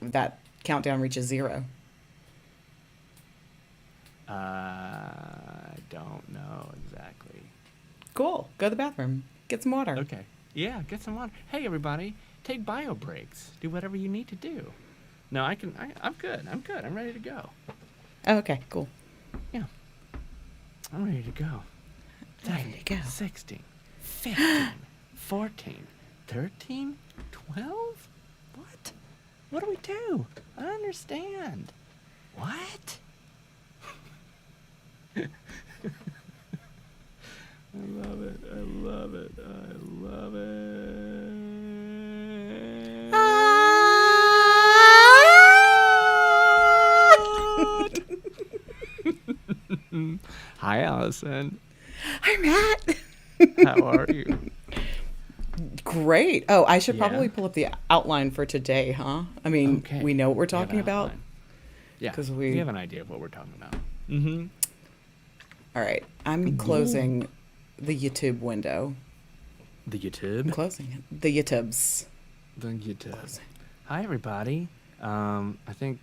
that countdown reaches 0? I don't know exactly. Cool. Go to the bathroom. Get some water. Okay. Yeah, get some water. Hey, everybody, take bio breaks. Do whatever you need to do. No, I'm good. I'm good. I'm ready to go. Oh, okay, cool. Yeah. I'm ready to go. Ready to go. 16, 15, 14, 13, 12? What? What do we do? I don't understand. What? I love it. I love it. I love it. Hi, Allison. Hi, Matt. How are you? Great. Oh, I should probably Yeah. pull up the outline for today, huh? I mean, Okay. we know what we're We have talking an about. outline. Yeah, 'Cause we we- have an idea of what we're talking about. Mm-hmm. All right. I'm closing the YouTube window. The I'm YouTube. closing it. The YouTubes. The YouTube. Hi, everybody. I think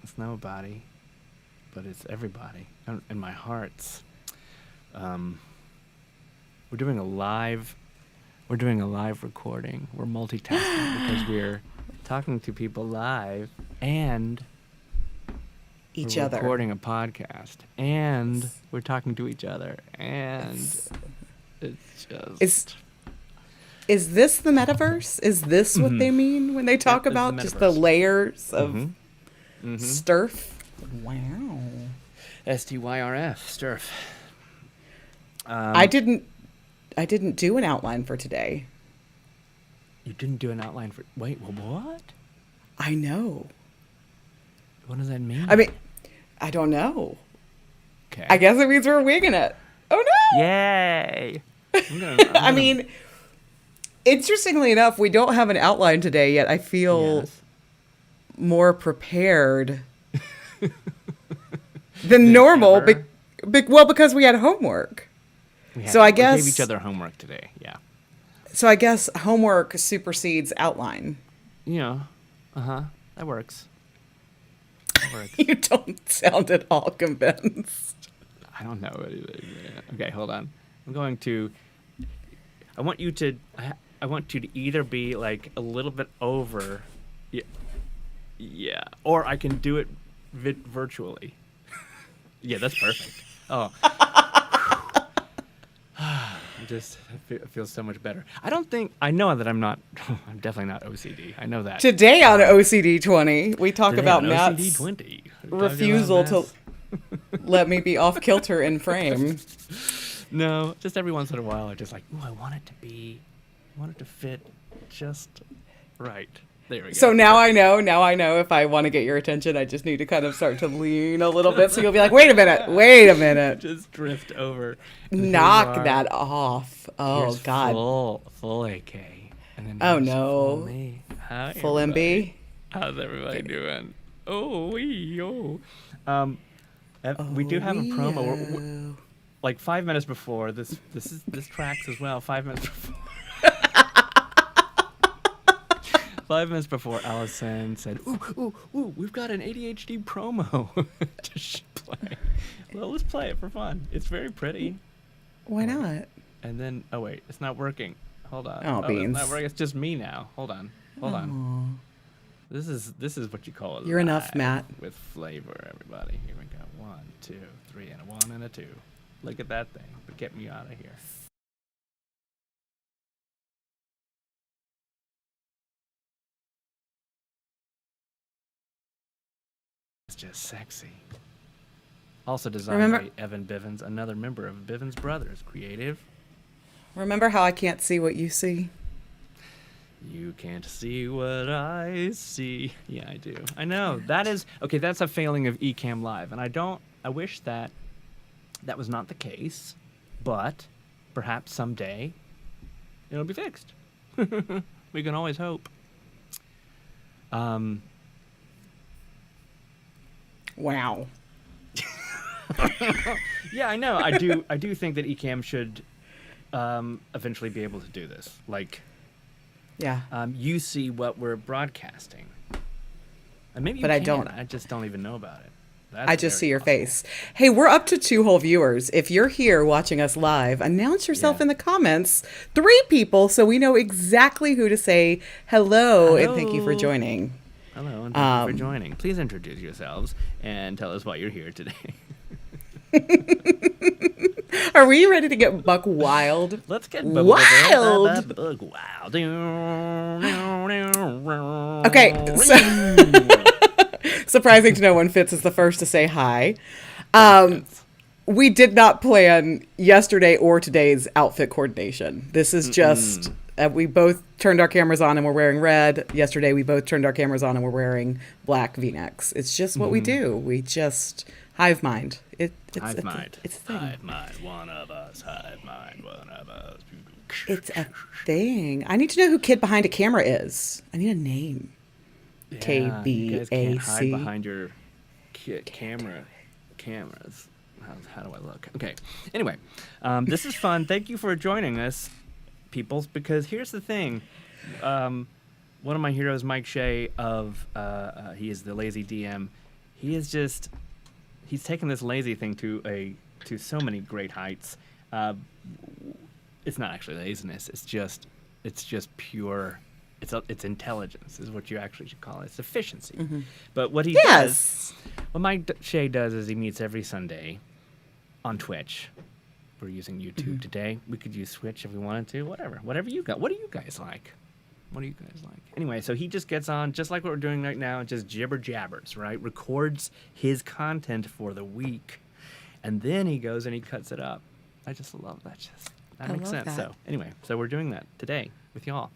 it's nobody, but it's everybody in my hearts. We're doing a live recording. We're multitasking because we're talking to people live and Each we're other. recording a podcast and we're talking to each other and it's just Is this the metaverse? Is this what they mean when they talk Yep, this is about the just the metaverse. else of Mm-hmm. sturf? Wow. STYRF Sturf. I didn't do an outline for today. You didn't do an outline for. Wait, well, what? I know. What does that mean? I mean, I don't know. okay. I guess it means we're winging it. Oh no! Yay! I mean, interestingly enough, we don't have an outline today yet. I feel Yes. more prepared than normal. ever? Well, because we had homework. So I we guess- gave each other homework today. Yeah. So I guess homework supersedes outline. Yeah. That works. That works. You don't sound at all convinced. I don't know anything. Okay, hold on. I'm going to. I want you to either be like a little bit over. Yeah. Or I can do it virtually. Yeah, that's perfect. Oh. It feels so much better. I know that I'm definitely not OCD. I know that. Today on OCD20, we talk Today about on Matt's OCD20, refusal to let me be off kilter in frame. No, just every once in a while, I'm just like, ooh, I want it to fit just right. There we go. So now I know if I want to get your attention, I just need to kind of start to lean a little bit. So you'll be like, wait a minute. Just drift over. And here you Knock are. that off. Oh, Here's God. Full AK. And then Oh, here's no. Full me. Hi, Full everybody. MB? How's everybody doing? Oh, we do have a promo. We're, like 5 minutes before this tracks as well. 5 minutes before. 5 minutes before, Allison said, "Ooh, we've got an ADHD promo to play." Well, let's play it for fun. It's very pretty. Why not? And then, oh wait, it's not working. Hold on. Oh, beans. It's not working. It's just me now. Hold on. This is what you call it. You're enough, Matt. With flavor, everybody. Here we go. 1, 2, 3, and a 1 and a 2. Look at that thing. But get me out of here. It's just sexy. Also designed by Evan Bivens, another member of Bivens Brothers. Creative. Remember how I can't see what you see? You can't see what I see. Yeah, I do. I know. That is... Okay, that's a failing of Ecamm Live. And I wish that was not the case. But perhaps someday it'll be fixed. We can always hope. Wow. Yeah, I know. I do think that Ecamm should eventually be able to do this. Like, Yeah. You see what we're broadcasting. And maybe you But I can. don't. I just don't even know about it. That's I just very see your possible. face. Hey, we're up to 2 whole viewers. If you're here watching us live, announce yourself Yeah. in the comments. 3 people, so we know exactly who to say hello and thank you for Hello. joining. Hello, and thank you for joining. Please introduce yourselves and tell us why you're here today. Are we ready to get buck wild? Let's get Wild! wild. Okay, so surprising to no one, Fitz is the first to say hi. We did not plan yesterday or today's outfit coordination. This is just, we both turned our cameras on and we're wearing red. Yesterday, we both turned our cameras on and we're wearing black V-necks. It's just what we do. We just hive mind. It's Hive mind. It's a thing. Hive mind. One of us. Hive mind. One of us. It's a thing. I need to know who Kid Behind a Camera is. I need a name. Yeah, you guys can't hide KBAC. behind your cameras. How do I look? Okay. Anyway, this is fun. Thank you for joining us, peoples. Because here's the thing. One of my heroes, Mike Shea, he is the lazy DM. He's taken this lazy thing to so many great heights. It's not actually laziness. It's just pure. It's intelligence is what you actually should call it. It's efficiency. But what he does, what Mike Shea does is he meets every Sunday on Twitch. We're using YouTube today. We could use Twitch if we wanted to. Whatever you got. What do you guys like? Anyway, so he just gets on, just like what we're doing right now, and just jibber jabbers, right? Records his content for the week, and then he goes and he cuts it up. I just love that. That makes sense. That. So anyway, we're doing that today with y'all.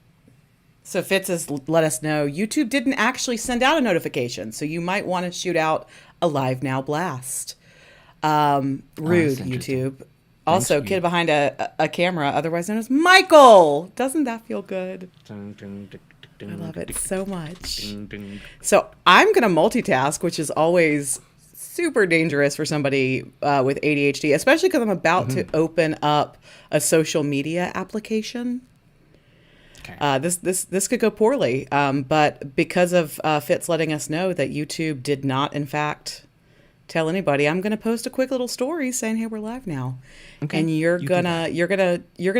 So Fitz has let us know YouTube didn't actually send out a notification, so you might want to shoot out a live now blast. Rude, YouTube. Also, Kid Behind a Camera, otherwise known as Michael. Doesn't that feel good? I love it so much. So I'm going to multitask, which is always super dangerous for somebody with ADHD, especially because I'm about to open up a social media application. Okay. This could go poorly, but because of Fitz letting us know that YouTube did not, in fact, tell anybody, I'm gonna post a quick little story saying, "Hey, we're live now," Okay. and you're gonna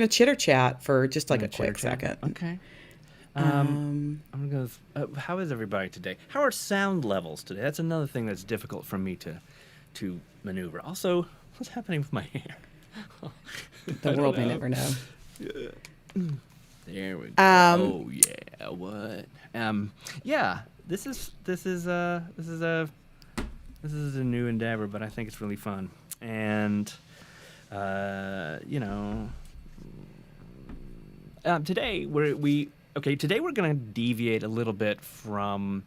chitter chat for just like a quick second. Okay. I'm gonna go. How is everybody today? How are sound levels today? That's another thing that's difficult for me to maneuver. Also, what's happening with my hair? The world may never know. There we go. Oh yeah. What? Yeah. This is a new endeavor, but I think it's really fun. And today today we're gonna deviate a little bit from.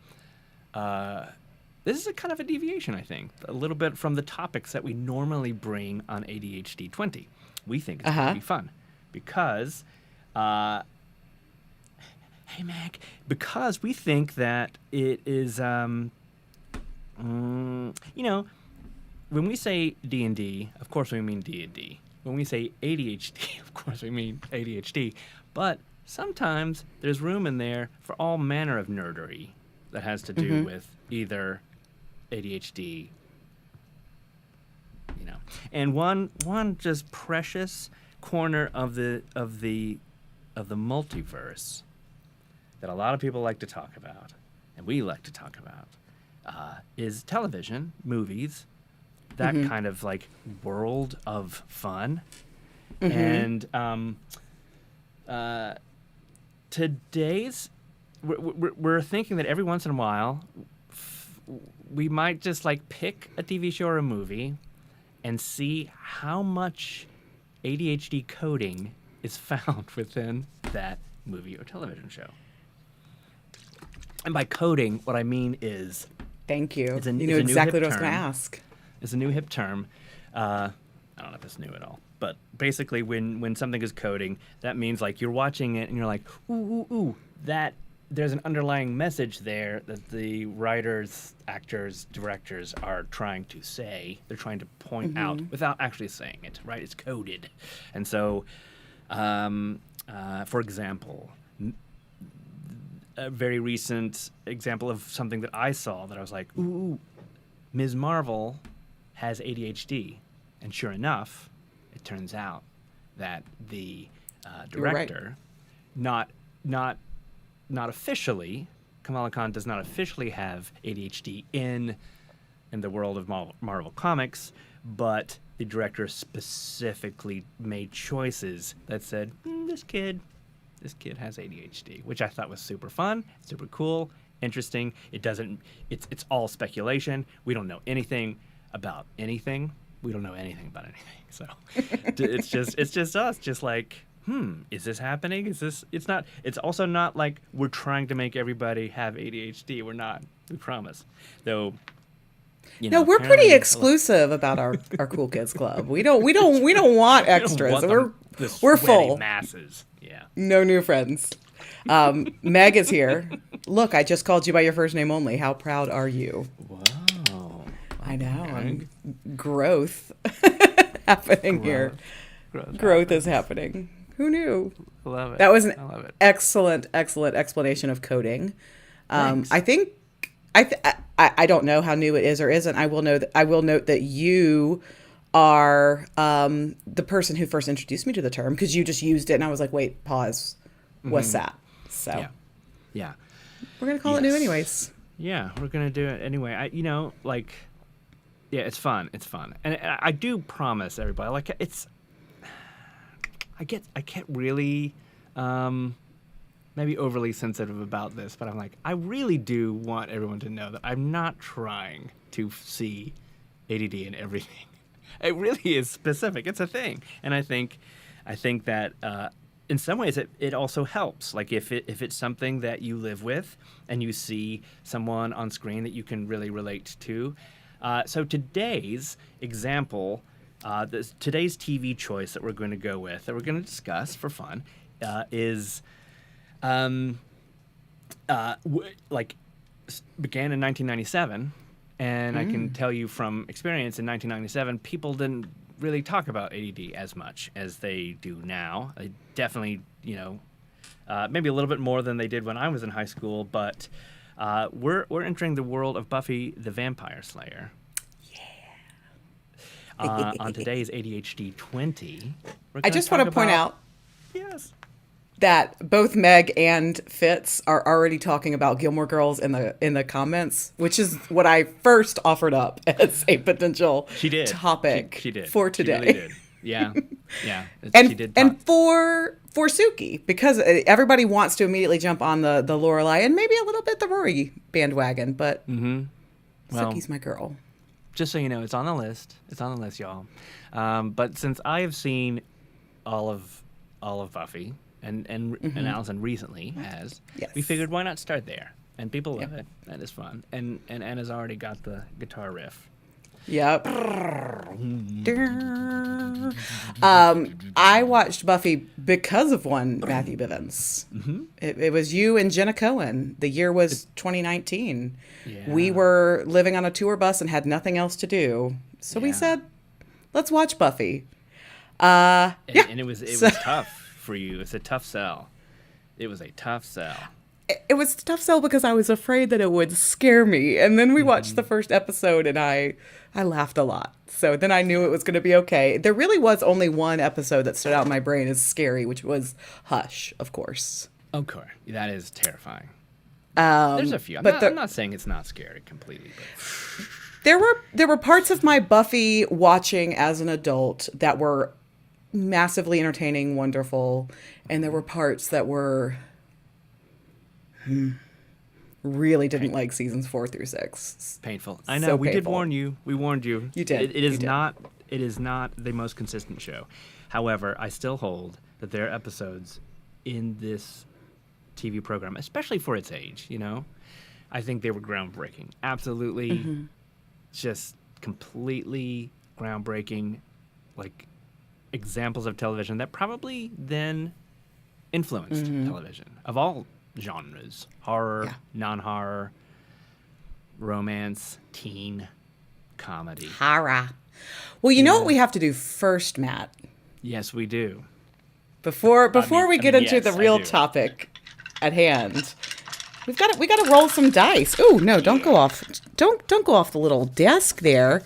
This is a kind of a deviation, I think, a little bit from the topics that we normally bring on ADHd20. We think it's gonna be fun because. Hey, Mac. Because we think that it is, when we say D&D, of course we mean D&D. When we say ADHD, of course we mean ADHD. But sometimes there's room in there for all manner of nerdery that has to do with either ADHD, and one just precious corner of the multiverse that a lot of people like to talk about, and we like to talk about, is television, movies, that kind of like world of fun. And today's, we're thinking that every once in a while, we might just like pick a TV show or a movie and see how much ADHD coding is found within that movie or television show. And by coding, what I mean is... Thank you. You knew exactly what I was going to ask. It's a new hip term. I don't know if it's new at all. But basically, when something is coding, that means like you're watching it and you're like, ooh, that there's an underlying message there that the writers, actors, directors are trying to say. They're trying to point out without actually saying it, right? It's coded. And so, for example, a very recent example of something that I saw that I was like, ooh, Ms. Marvel has ADHD. And sure enough, it turns out that the director, not officially, Kamala Khan does not officially have ADHD in the world of Marvel Comics, but the director specifically made choices that said, this kid has ADHD, which I thought was super fun, super cool, interesting. It's all speculation. We don't know anything about anything. We don't know anything about anything. So it's just us, just like, is this happening? It's also not like we're trying to make everybody have ADHD. We're not, we promise. Though, no, we're pretty exclusive about our Cool Kids Club. We don't want extras. We're full. Masses. Yeah. No new friends. Meg is here. Look, I just called you by your first name only. How proud are you? Wow. I know. Growth happening here. Growth is happening. Who knew? Love it. That was an excellent explanation of coding. I think I don't know how new it is or isn't. I will note that you are the person who first introduced me to the term, because you just used it and I was like, wait, pause. What's that? So yeah. We're gonna call it new anyways. Yeah, we're gonna do it anyway. Yeah, it's fun. It's fun, and I do promise everybody. Like, I get really maybe overly sensitive about this, but I'm like, I really do want everyone to know that I'm not trying to see ADD in everything. It really is specific. It's a thing, and I think that in some ways it also helps. Like if it's something that you live with and you see someone on screen that you can really relate to. So today's example, today's TV choice that we're going to go with, that we're going to discuss for fun, is began in 1997, and I can tell you from experience, in 1997, people didn't really talk about ADD as much as they do now. They definitely, maybe a little bit more than they did when I was in high school, but we're entering the world of Buffy the Vampire Slayer. Yeah. On today's ADHd20, I just want to point out yes, that both Meg and Fitz are already talking about Gilmore Girls in the comments, which is what I first offered up as a potential topic she did. For today. She really did. Yeah. And she did and for Suki, because everybody wants to immediately jump on the Lorelai and maybe a little bit the Rory bandwagon, but Suki's my girl. Just so you know, it's on the list. It's on the list, y'all. But since I have seen all of Buffy, and Allison recently has, we figured why not start there? And people love it. That is fun. And Anna's already got the guitar riff. Yep. I watched Buffy because of one Matthew Bivens. It was you and Jenna Cohen. The year was 2019. Yeah. We were living on a tour bus and had nothing else to do. So we said, let's watch Buffy. And it was tough for you. It's a tough sell. It was a tough sell. It was a tough sell because I was afraid that it would scare me. And then we watched the first episode and I laughed a lot. So then I knew it was going to be okay. There really was only one episode that stood out in my brain as scary, which was Hush, of course. Of course. That is terrifying. There's a few. I'm not saying it's not scary completely. But there were parts of my Buffy watching as an adult that were massively entertaining, wonderful. And there were parts that were... really didn't like seasons 4 through 6. Painful. I know. We did warn you. We warned you. You did. It is not the most consistent show. However, I still hold that there are episodes in this TV program, especially for its age, I think they were groundbreaking. Absolutely just completely groundbreaking, like examples of television that probably then influenced television of all genres: horror, non-horror, romance, teen, comedy. Horror. Well, you know what we have to do first, Matt? Yes, we do. Before we get into the real topic at hand, We got to roll some dice. Oh no! Don't go off. Don't go off the little desk there.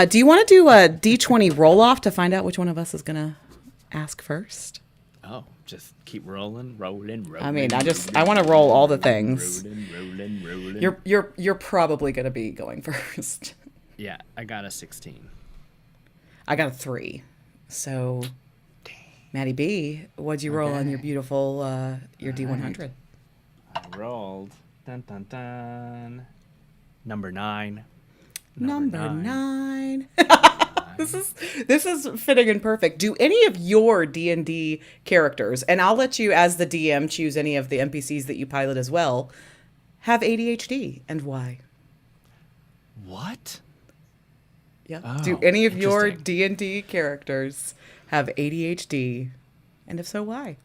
Do you want to do a D20 roll off to find out which one of us is gonna ask first? Oh, just keep rolling. I mean, I want to roll all the things. Rolling. You're probably gonna be going first. Yeah, I got a 16. I got a 3. So, Maddie B, what'd you roll on your beautiful your D100? I rolled dun dun dun number 9. Number 9. This is fitting and perfect. Do any of your D&D characters, and I'll let you as the DM choose any of the NPCs that you pilot as well, have ADHD, and why? What? Yeah. Oh, Do any of your D&D characters have ADHD, and if so, why?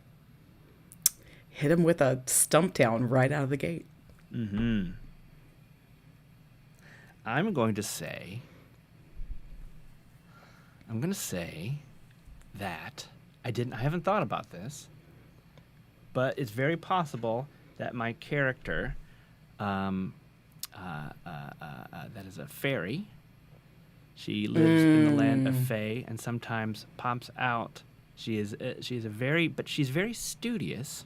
Hit him with a stump down right out of the gate. Mm-hmm. I'm going to say that I haven't thought about this, but it's very possible that my character, that is a fairy, she lives in the land of Fae and sometimes pops out. She's very studious.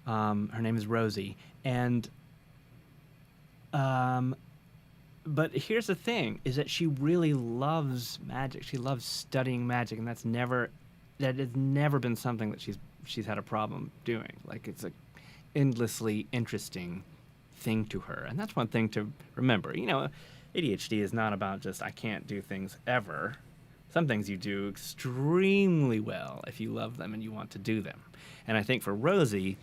Her name is Rosie, and but here's the thing: is that she really loves magic. She loves studying magic, and that has never been something that she's had a problem doing. Like, it's a endlessly interesting thing to her, and that's one thing to remember. You know, ADHD is not about just I can't do things ever. Some things you do extremely well if you love them and you want to do them. And I think for Rosie,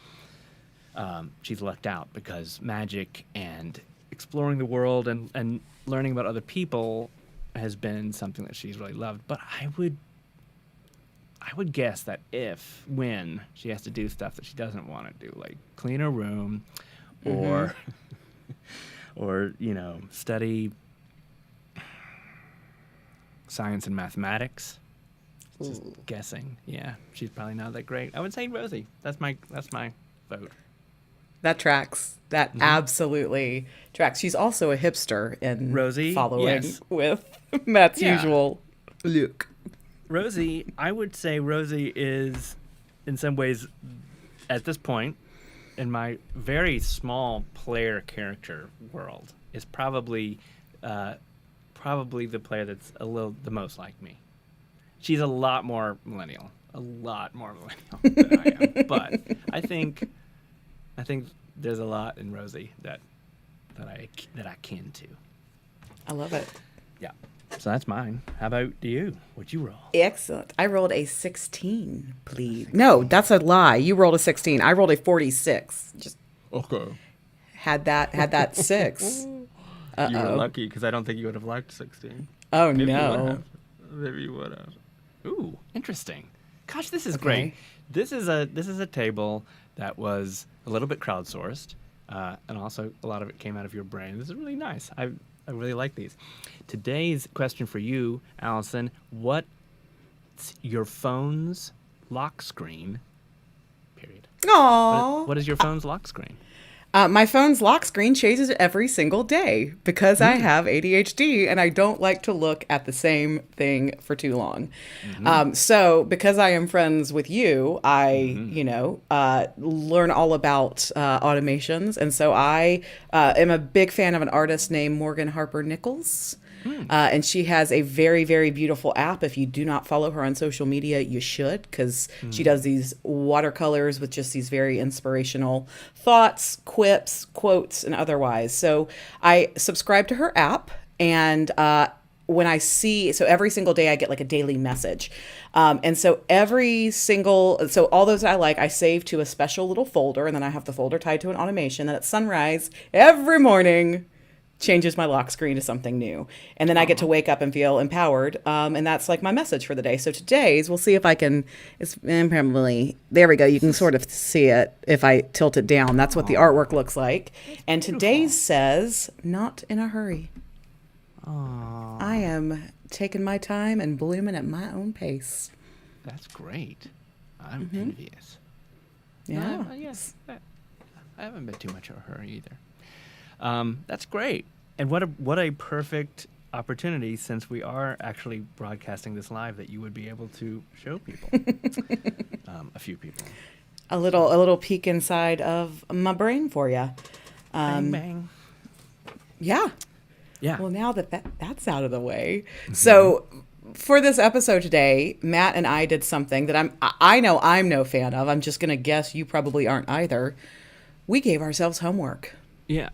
she's lucked out because magic and exploring the world and learning about other people has been something that she's really loved. But I would guess that when she has to do stuff that she doesn't want to do, like clean her room or study science and mathematics. Just guessing. Yeah, she's probably not that great. I would say Rosie. That's my vote. That tracks. That absolutely tracks. She's also a hipster in Rosie, following with Matt's usual look. Rosie, I would say Rosie is, in some ways, at this point, in my very small player character world, is probably the player that's the most like me. She's a lot more millennial than I am. But I think there's a lot in Rosie that I kin to. I love it. Yeah. So that's mine. How about you? What'd you roll? Excellent. I rolled a 16, please. No, that's a lie. You rolled a 16. I rolled a 46. Just okay. Had that 6. Uh-oh. You were lucky because I don't think you would have liked 16. Oh, no. Maybe you would have. Ooh, interesting. Gosh, this is great. This is a table that was a little bit crowdsourced, and also a lot of it came out of your brain. This is really nice. I really like these. Today's question for you, Allison: what's your phone's lock screen? Period. Aww. What is your phone's lock screen? My phone's lock screen changes every single day because I have ADHD and I don't like to look at the same thing for too long. So because I am friends with you, I, learn all about automations. And so I am a big fan of an artist named Morgan Harper Nichols. And she has a very, very beautiful app. If you do not follow her on social media, you should, because she does these watercolors with just these very inspirational thoughts, quips, quotes, and otherwise. So I subscribe to her app, and when I see, so every single day I get like a daily message. And so so all those I like, I save to a special little folder, and then I have the folder tied to an automation that at sunrise every morning changes my lock screen to something new. And then I get to wake up and feel empowered. And that's like my message for the day. So today's, we'll see if I can, probably, there we go. You can sort of see it if I tilt it down. That's what the artwork looks like. And today's says, not in a hurry. I am taking my time and blooming at my own pace. That's great. I'm envious. Yeah. Yes. I haven't been too much of her either. That's great. And what a perfect opportunity, since we are actually broadcasting this live, that you would be able to show people, a few people. A little peek inside of my brain for you. Bang, bang. Yeah. Yeah. Well, now that's out of the way. So for this episode today, Matt and I did something that I know I'm no fan of. I'm just going to guess you probably aren't either. We gave ourselves homework. Yeah.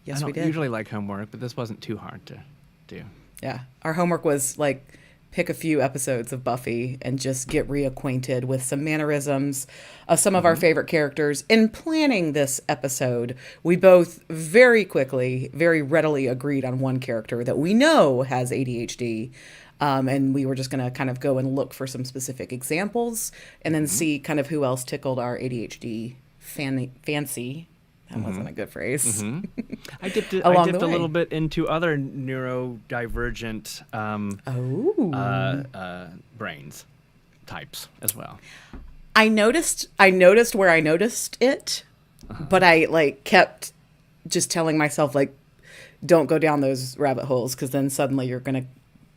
Yes, I we don't did. usually like homework, but this wasn't too hard to do. Yeah. Our homework was like pick a few episodes of Buffy and just get reacquainted with some mannerisms of some of our favorite characters. In planning this episode, we both very quickly, very readily agreed on one character that we know has ADHD. And we were just going to kind of go and look for some specific examples and then see kind of who else tickled our ADHD fancy. That wasn't a good phrase. I dipped a little bit into other neurodivergent brains types as well. I noticed where I noticed it, but I like kept just telling myself like, don't go down those rabbit holes, because then suddenly you're gonna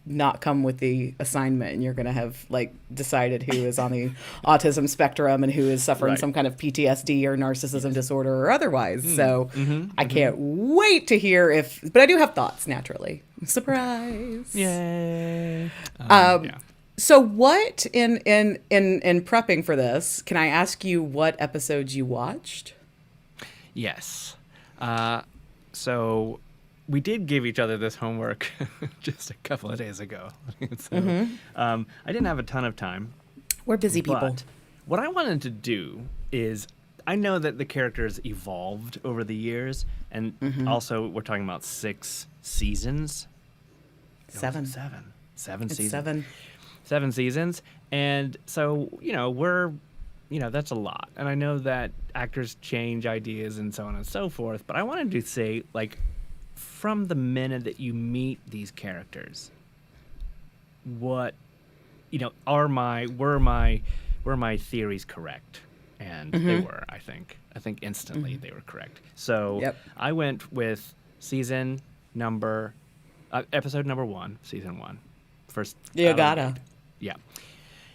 not come with the assignment and you're gonna have like decided who is on the autism spectrum and who is suffering some kind of PTSD or narcissism disorder or otherwise. So I can't wait to hear but I do have thoughts naturally. Surprise! Yay! So what in prepping for this, can I ask you what episodes you watched? Yes. So we did give each other this homework just a couple of days ago. So I didn't have a ton of time. We're busy people. But what I wanted to do is, I know that the characters evolved over the years, and also we're talking about 6 seasons. Seven Seven 7 seasons. And so, that's a lot. And I know that actors change ideas and so on and so forth, but I wanted to say, like, from the minute that you meet these characters, what, were my theories correct? And they were, I think instantly they were correct. So I went with episode number 1, season 1. First. You gotta. Yeah.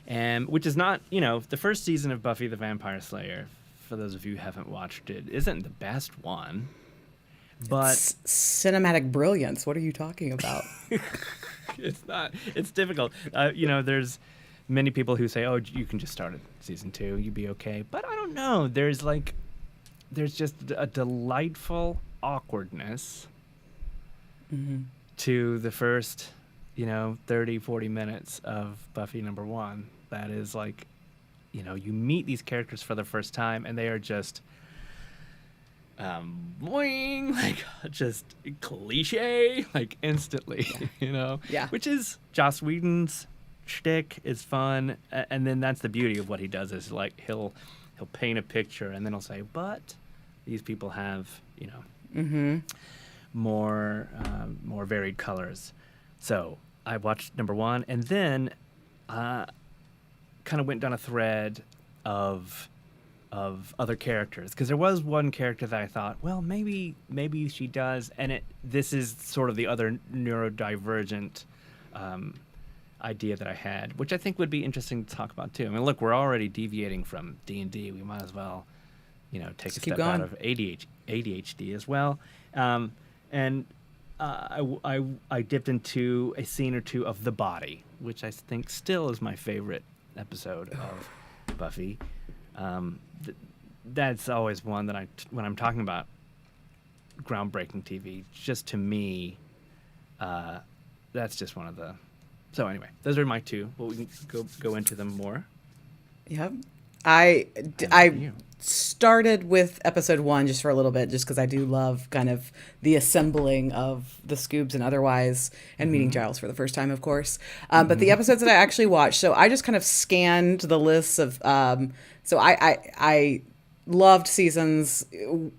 And which is not, the first season of Buffy the Vampire Slayer, for those of you who haven't watched it, isn't the best one. But cinematic brilliance. What are you talking about? It's not. It's difficult. There's many people who say, "Oh, you can just start at season 2, you'd be okay." But I don't know. There's just a delightful awkwardness to the first, 30, 40 minutes of Buffy number 1. That is like, you meet these characters for the first time, and they are just boing, like just cliche, like instantly, which is Joss Whedon's shtick. Is fun, and then that's the beauty of what he does, is like he'll paint a picture and then he'll say, but these people have more varied colors. So I watched number 1, and then kind of went down a thread of other characters, because there was one character that I thought, well, maybe she does, and this is sort of the other neurodivergent idea that I had, which I think would be interesting to talk about too. I mean, look, we're already deviating from D&D. We might as well, take a step out of ADHD as well. And I dipped into a scene or two of The Body, which I think still is my favorite episode of Buffy. That's always one that when I'm talking about groundbreaking TV, just to me, that's just one of the. So anyway, those are my 2. But we can go into them more. Yep. I started with episode 1 just for a little bit, just because I do love kind of the assembling of the Scoobs and otherwise, and meeting Giles for the first time, of course. But the episodes that I actually watched, so I just kind of scanned the lists of. So I loved seasons,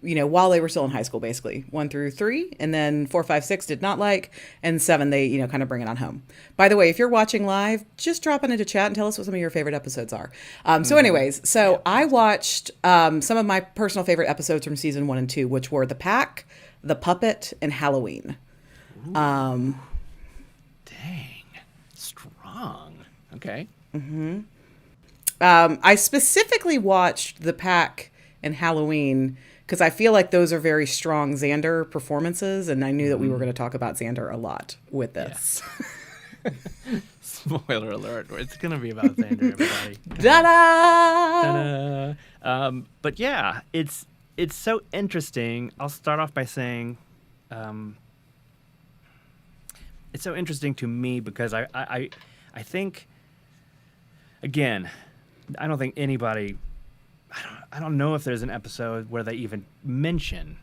while they were still in high school, basically 1 through 3, and then 4, 5, 6 did not like, and 7 they kind of bring it on home. By the way, if you're watching live, just drop it into chat and tell us what some of your favorite episodes are. I watched some of my personal favorite episodes from season 1 and 2, which were The Pack, The Puppet, and Halloween. Dang, strong. Okay. I specifically watched The Pack and Halloween because I feel like those are very strong Xander performances, and I knew that we were going to talk about Xander a lot with this. Yeah. Spoiler alert, it's going to be about Xander, everybody. Ta-da! Ta-da! But yeah, it's so interesting. I'll start off by saying it's so interesting to me because I think, again, I don't think anybody... I don't know if there's an episode where they even mention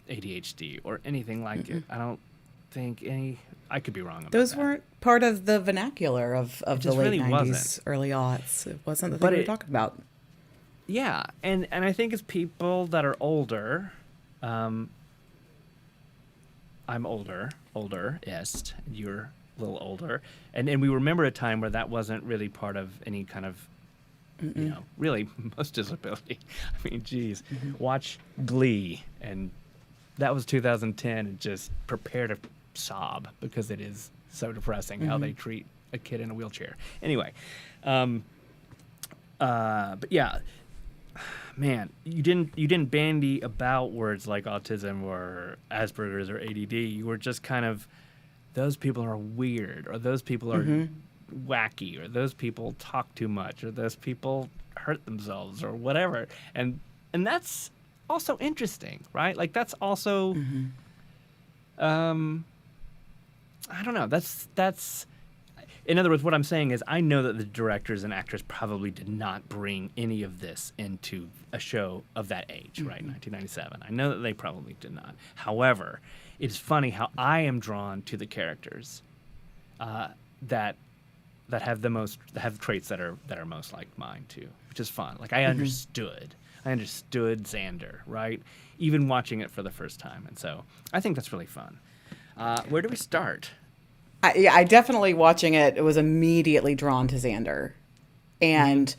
ADHD or anything like it. I don't think any... I could be wrong about Those that. weren't part of the vernacular of the late really 90s, wasn't. early aughts. It wasn't the thing we were talking about. Yeah, and I think as people that are older, I'm older-est, you're a little older, and we remember a time where that wasn't really part of any kind of, really most disability. I mean, geez, watch Glee, and that was 2010, and just prepare to sob because it is so depressing how they treat a kid in a wheelchair. Anyway, but yeah, man, you didn't bandy about words like autism or Asperger's or ADD. You were just kind of, those people are weird, or those people are wacky, or those people talk too much, or those people hurt themselves, or whatever. And that's also interesting, right? Like that's also, I don't know. That's. In other words, what I'm saying is I know that the directors and actors probably did not bring any of this into a show of that age, right? 1997. I know that they probably did not. However, it's funny how I am drawn to the characters that have traits that are most like mine too, which is fun. Like I understood Xander, right? Even watching it for the first time, and so I think that's really fun. Where do we start? I definitely, watching it, was immediately drawn to Xander. And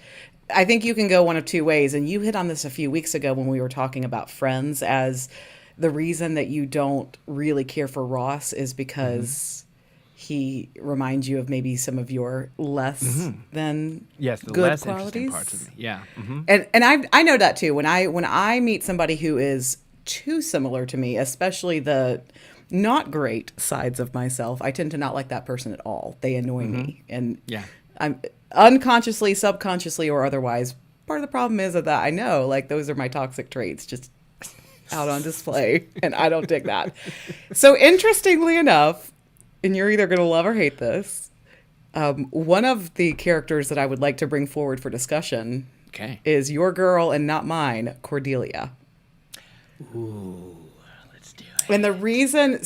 I think you can go one of two ways. And you hit on this a few weeks ago when we were talking about Friends, as the reason that you don't really care for Ross is because he reminds you of maybe some of your less than the good less qualities. interesting parts of me. Yeah. And I know that too. When I meet somebody who is too similar to me, especially the not great sides of myself, I tend to not like that person at all. They annoy me. And I'm unconsciously, subconsciously, or otherwise, part of the problem is that I know, like, those are my toxic traits just out on display, and I don't dig that. So interestingly enough, and you're either going to love or hate this, one of the characters that I would like to bring forward for discussion is your girl and not mine, Cordelia. Ooh. And the reason,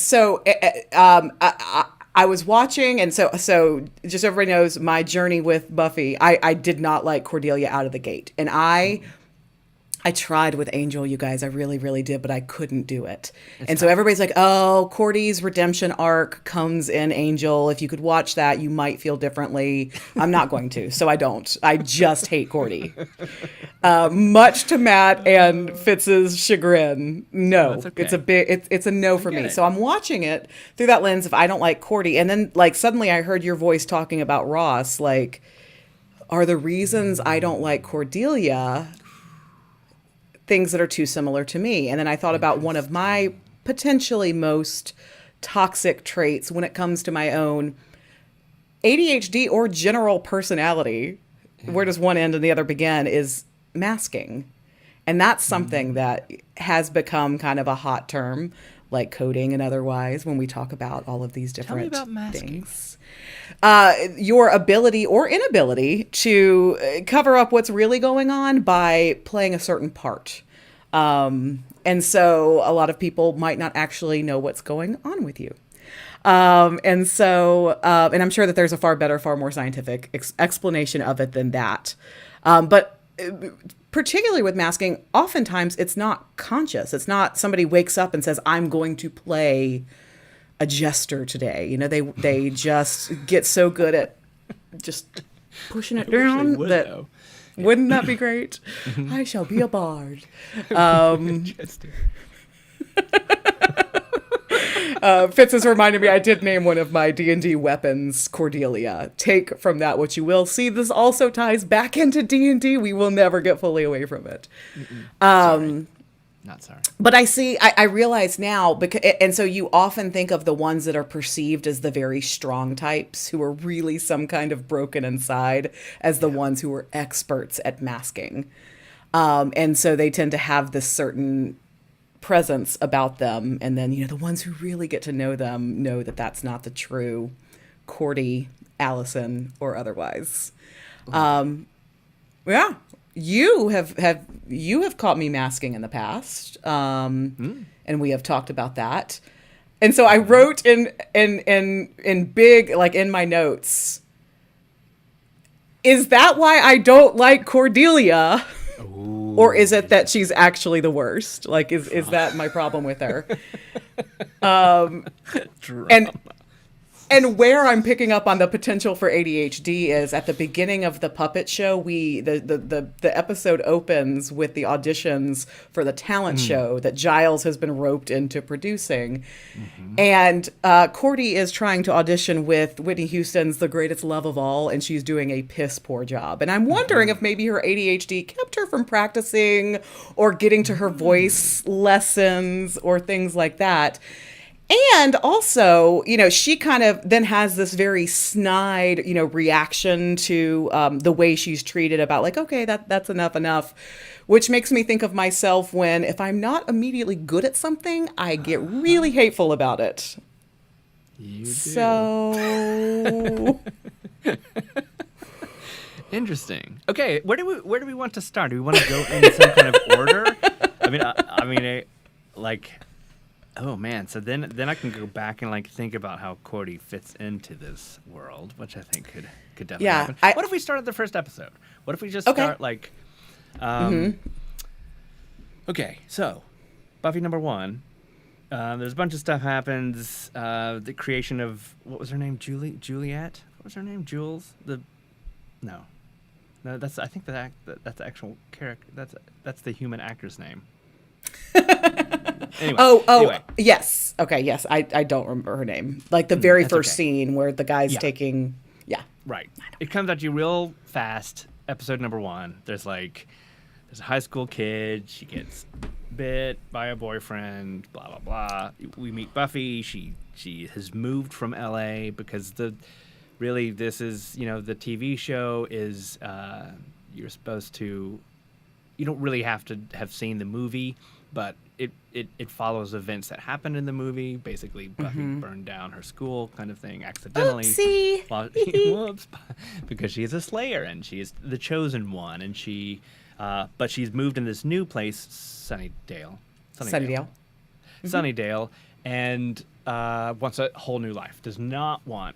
I was watching, and so just so everybody knows, my journey with Buffy, I did not like Cordelia out of the gate. And I tried with Angel, you guys, I really, really did, but I couldn't do it. So everybody's like, oh, Cordy's redemption arc comes in Angel. If you could watch that, you might feel differently. I'm not going to, so I don't. I just hate Cordy. Much to Matt and Fitz's chagrin. No, it's a no for me. So I'm watching it through that lens of I don't like Cordy. And then like suddenly I heard your voice talking about Ross, like, are the reasons I don't like Cordelia things that are too similar to me? And then I thought about one of my potentially most toxic traits when it comes to my own ADHD or general personality. Where does one end and the other begin is masking. And that's something that has become kind of a hot term, like coding and otherwise, when we talk about all of these different Tell me about masking. things. Your ability or inability to cover up what's really going on by playing a certain part. And so a lot of people might not actually know what's going on with you. And I'm sure that there's a far better, far more scientific explanation of it than that. But particularly with masking, oftentimes it's not conscious. It's not somebody wakes up and says, I'm going to play a jester today. You know, they just get so good at just pushing it down that though. wouldn't that be great? I shall be a bard. Fitz has reminded me I did name one of my D&D weapons Cordelia. Take from that what you will. See, this also ties back into D&D. We will never get fully away from it. Sorry. Not sorry. But I realize now, and so you often think of the ones that are perceived as the very strong types who are really some kind of broken inside as the ones who are experts at masking. And so they tend to have this certain presence about them. And then, the ones who really get to know them know that that's not the true Cordy, Allison, or otherwise. Yeah. You have caught me masking in the past, and we have talked about that. And so I wrote in big, like in my notes, is that why I don't like Cordelia? Ooh. Or is it that she's actually the worst? Like, is that my problem with her? And where I'm picking up on the potential for ADHD is at the beginning of the puppet show. The episode opens with the auditions for the talent show that Giles has been roped into producing, and Cordy is trying to audition with Whitney Houston's "The Greatest Love of All," and she's doing a piss poor job. And I'm wondering if maybe her ADHD kept her from practicing or getting to her voice lessons or things like that. And also, she kind of then has this very snide, reaction to the way she's treated about like, okay, that's enough, which makes me think of myself when if I'm not immediately good at something, I get really hateful about it. You do. So interesting. Okay, where do we want to start? Do we want to go in some kind of order? Oh man, so then I can go back and like think about how Cordy fits into this world, which I think could definitely happen. What if we start at the first episode? What if we just start like okay, so Buffy number 1. There's a bunch of stuff happens. The creation of what was her name? Juliet? What was her name? Jules? No, that's I think that's the actual character. That's the human actor's name. Anyway. Yes. Okay, yes. I don't remember her name. Like the very first scene where the guy's taking... Yeah. Right. It comes at you real fast. Episode number 1. There's a high school kid. She gets bit by a boyfriend, blah, blah, blah. We meet Buffy. She has moved from LA because this is, the TV show is, you're supposed to... You don't really have to have seen the movie, but it follows events that happened in the movie. Basically, Buffy burned down her school, kind of thing, accidentally. Oopsie. Whoops, because she's a Slayer and she's the chosen one, and but she's moved in this new place, Sunnydale, and wants a whole new life. Does not want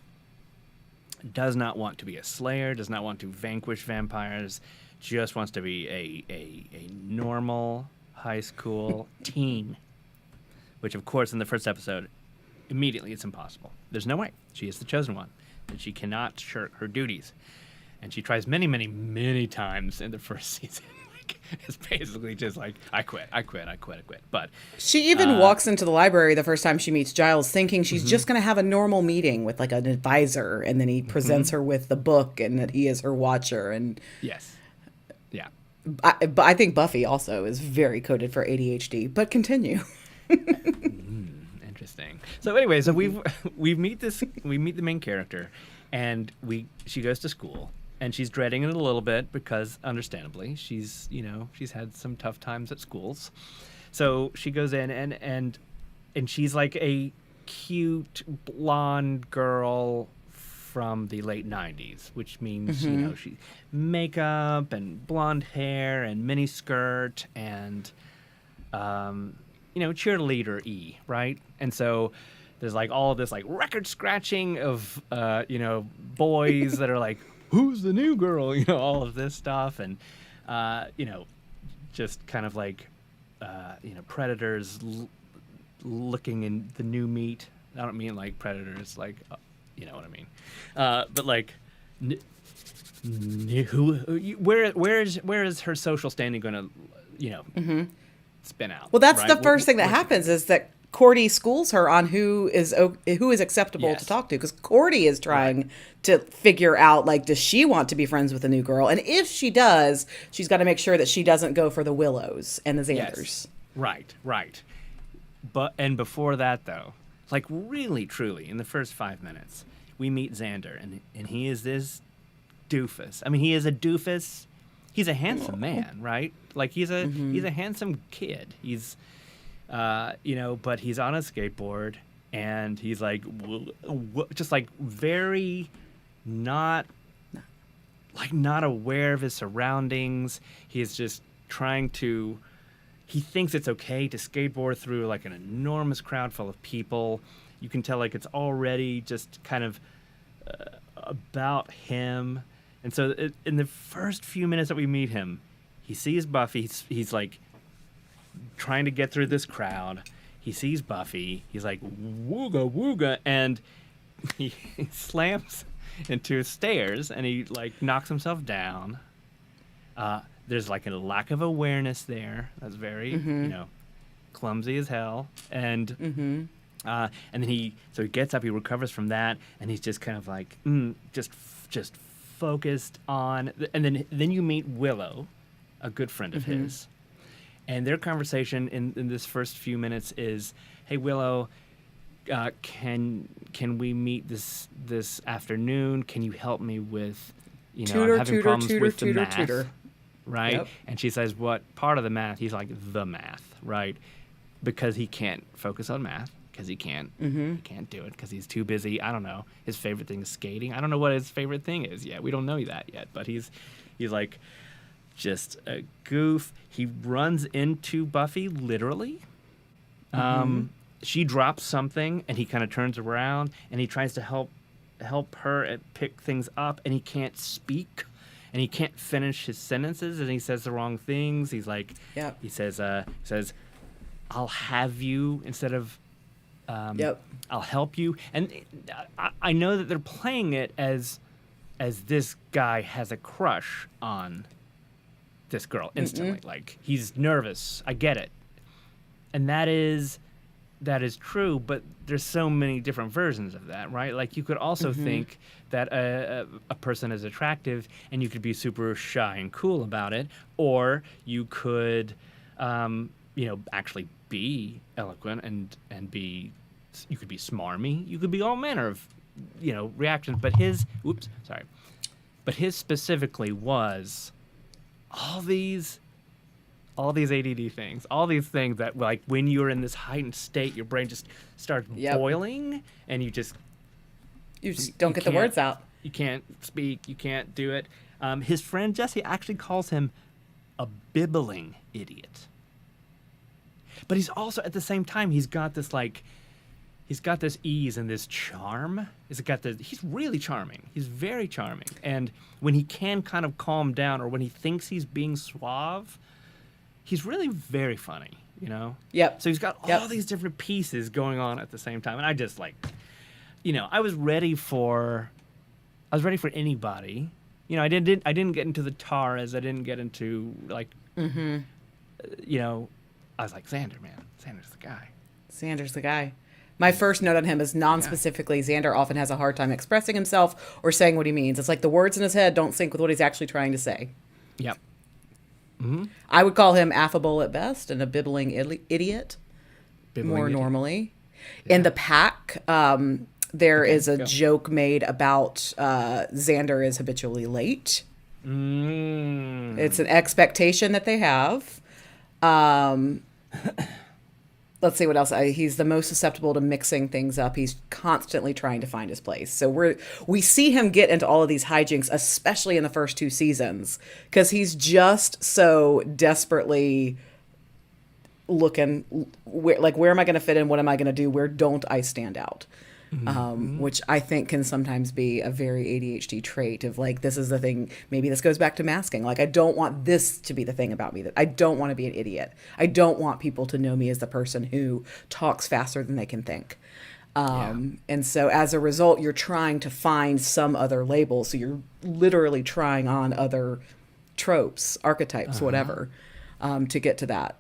to be a Slayer. Does not want to vanquish vampires. Just wants to be a normal high school teen, which of course in the first episode, immediately it's impossible. There's no way. She is the chosen one, and she cannot shirk her duties. And she tries many, many, many times in the first season. It's basically just like, I quit. But she even walks into the library the first time she meets Giles thinking she's just going to have a normal meeting with like an advisor, and then he presents her with the book and that he is her watcher. And yes. Yeah. But I think Buffy also is very coded for ADHD. But continue. Interesting. So anyway, we meet the main character, and she goes to school, and she's dreading it a little bit because, understandably, she's had some tough times at schools. So she goes in and she's like a cute blonde girl from the late 90s, which means, she makeup and blonde hair and mini skirt and, cheerleader-y, right? And so there's like all of this like record scratching of, boys that are like, who's the new girl? All of this stuff. And you know, just kind of like, you know, predators looking in the new meat. I don't mean like predators, like, you know what I mean. But like, where is her social standing going to, you know, spin out? Well, that's right? the first thing that happens is that Cordy schools her on who is acceptable to talk to, because Cordy is trying to figure out, like, does she want to be friends with a new girl? And if she does, she's got to make sure that she doesn't go for the Willows and the Xanders. Yes. Right. And before that, though, like, really, truly, in the first 5 minutes, we meet Xander, and he is this doofus. I mean, he is a doofus. He's a handsome man, right? Like, he's a handsome kid. He's, you know, but he's on a skateboard, and he's like, just like very not aware of his surroundings. He's just trying to. He thinks it's okay to skateboard through like an enormous crowd full of people. You can tell like it's already just kind of about him. And so in the first few minutes that we meet him, he sees Buffy. He's like trying to get through this crowd. He sees Buffy. He's like, wooga, wooga. And he slams into stairs and he like knocks himself down. There's like a lack of awareness there. That's very, you know, clumsy as hell. And then he gets up, he recovers from that, and he's just kind of like, just focused on. And then you meet Willow, a good friend of his, and their conversation in this first few minutes is, "Hey Willow, can we meet this afternoon? Can you help me with, you know, I'm having problems with the math." Right? Yep. And she says, what part of the math? He's like, the math, right? Because he can't focus on math, because he can't do it, because he's too busy. I don't know. His favorite thing is skating. I don't know what his favorite thing is yet. We don't know that yet. But he's like just a goof. He runs into Buffy, literally. She drops something, and he kind of turns around, and he tries to help her pick things up, and he can't speak. And he can't finish his sentences, and he says the wrong things. He's like, he says, "I'll have you" instead of, "I'll help you." And I know that they're playing it as this guy has a crush on this girl instantly. Like, he's nervous. I get it, and that is true. But there's so many different versions of that, right? Like, you could also think that a person is attractive and you could be super shy and cool about it, or you could, you know, actually be eloquent and be, you could be smarmy, you could be all manner of, you know, reactions. But his specifically was all these ADD things, all these things that, like, when you're in this heightened state, your brain just starts boiling, and you just don't get the words out. You can't speak. You can't do it. His friend Jesse actually calls him a bibbling idiot. But he's also, at the same time, he's got this ease and this charm. He's really charming. He's very charming. And when he can kind of calm down, or when he thinks he's being suave, he's really very funny, you know? Yep. So he's got all these different pieces going on at the same time. And I just, like, you know, I was ready for anybody. You know, I didn't get into the Taras. I didn't get into, like, you know, I was like, Xander, man. Xander's the guy. Xander's the guy. My first note on him is non-specifically, Xander often has a hard time expressing himself or saying what he means. It's like the words in his head don't sync with what he's actually trying to say. Yep. I would call him affable at best and a bibbling idiot more normally. Yeah. In the pack, there is a joke made about Xander is habitually late. It's an expectation that they have. Let's see what else. He's the most susceptible to mixing things up. He's constantly trying to find his place. So we see him get into all of these hijinks, especially in the first 2 seasons, because he's just so desperately looking, where am I going to fit in? What am I going to do? Where don't I stand out? which I think can sometimes be a very ADHD trait of like, this is the thing. Maybe this goes back to masking. Like, I don't want this to be the thing about me, that I don't want to be an idiot. I don't want people to know me as the person who talks faster than they can think. And so as a result, you're trying to find some other label. So you're literally trying on other tropes, archetypes, whatever, to get to that.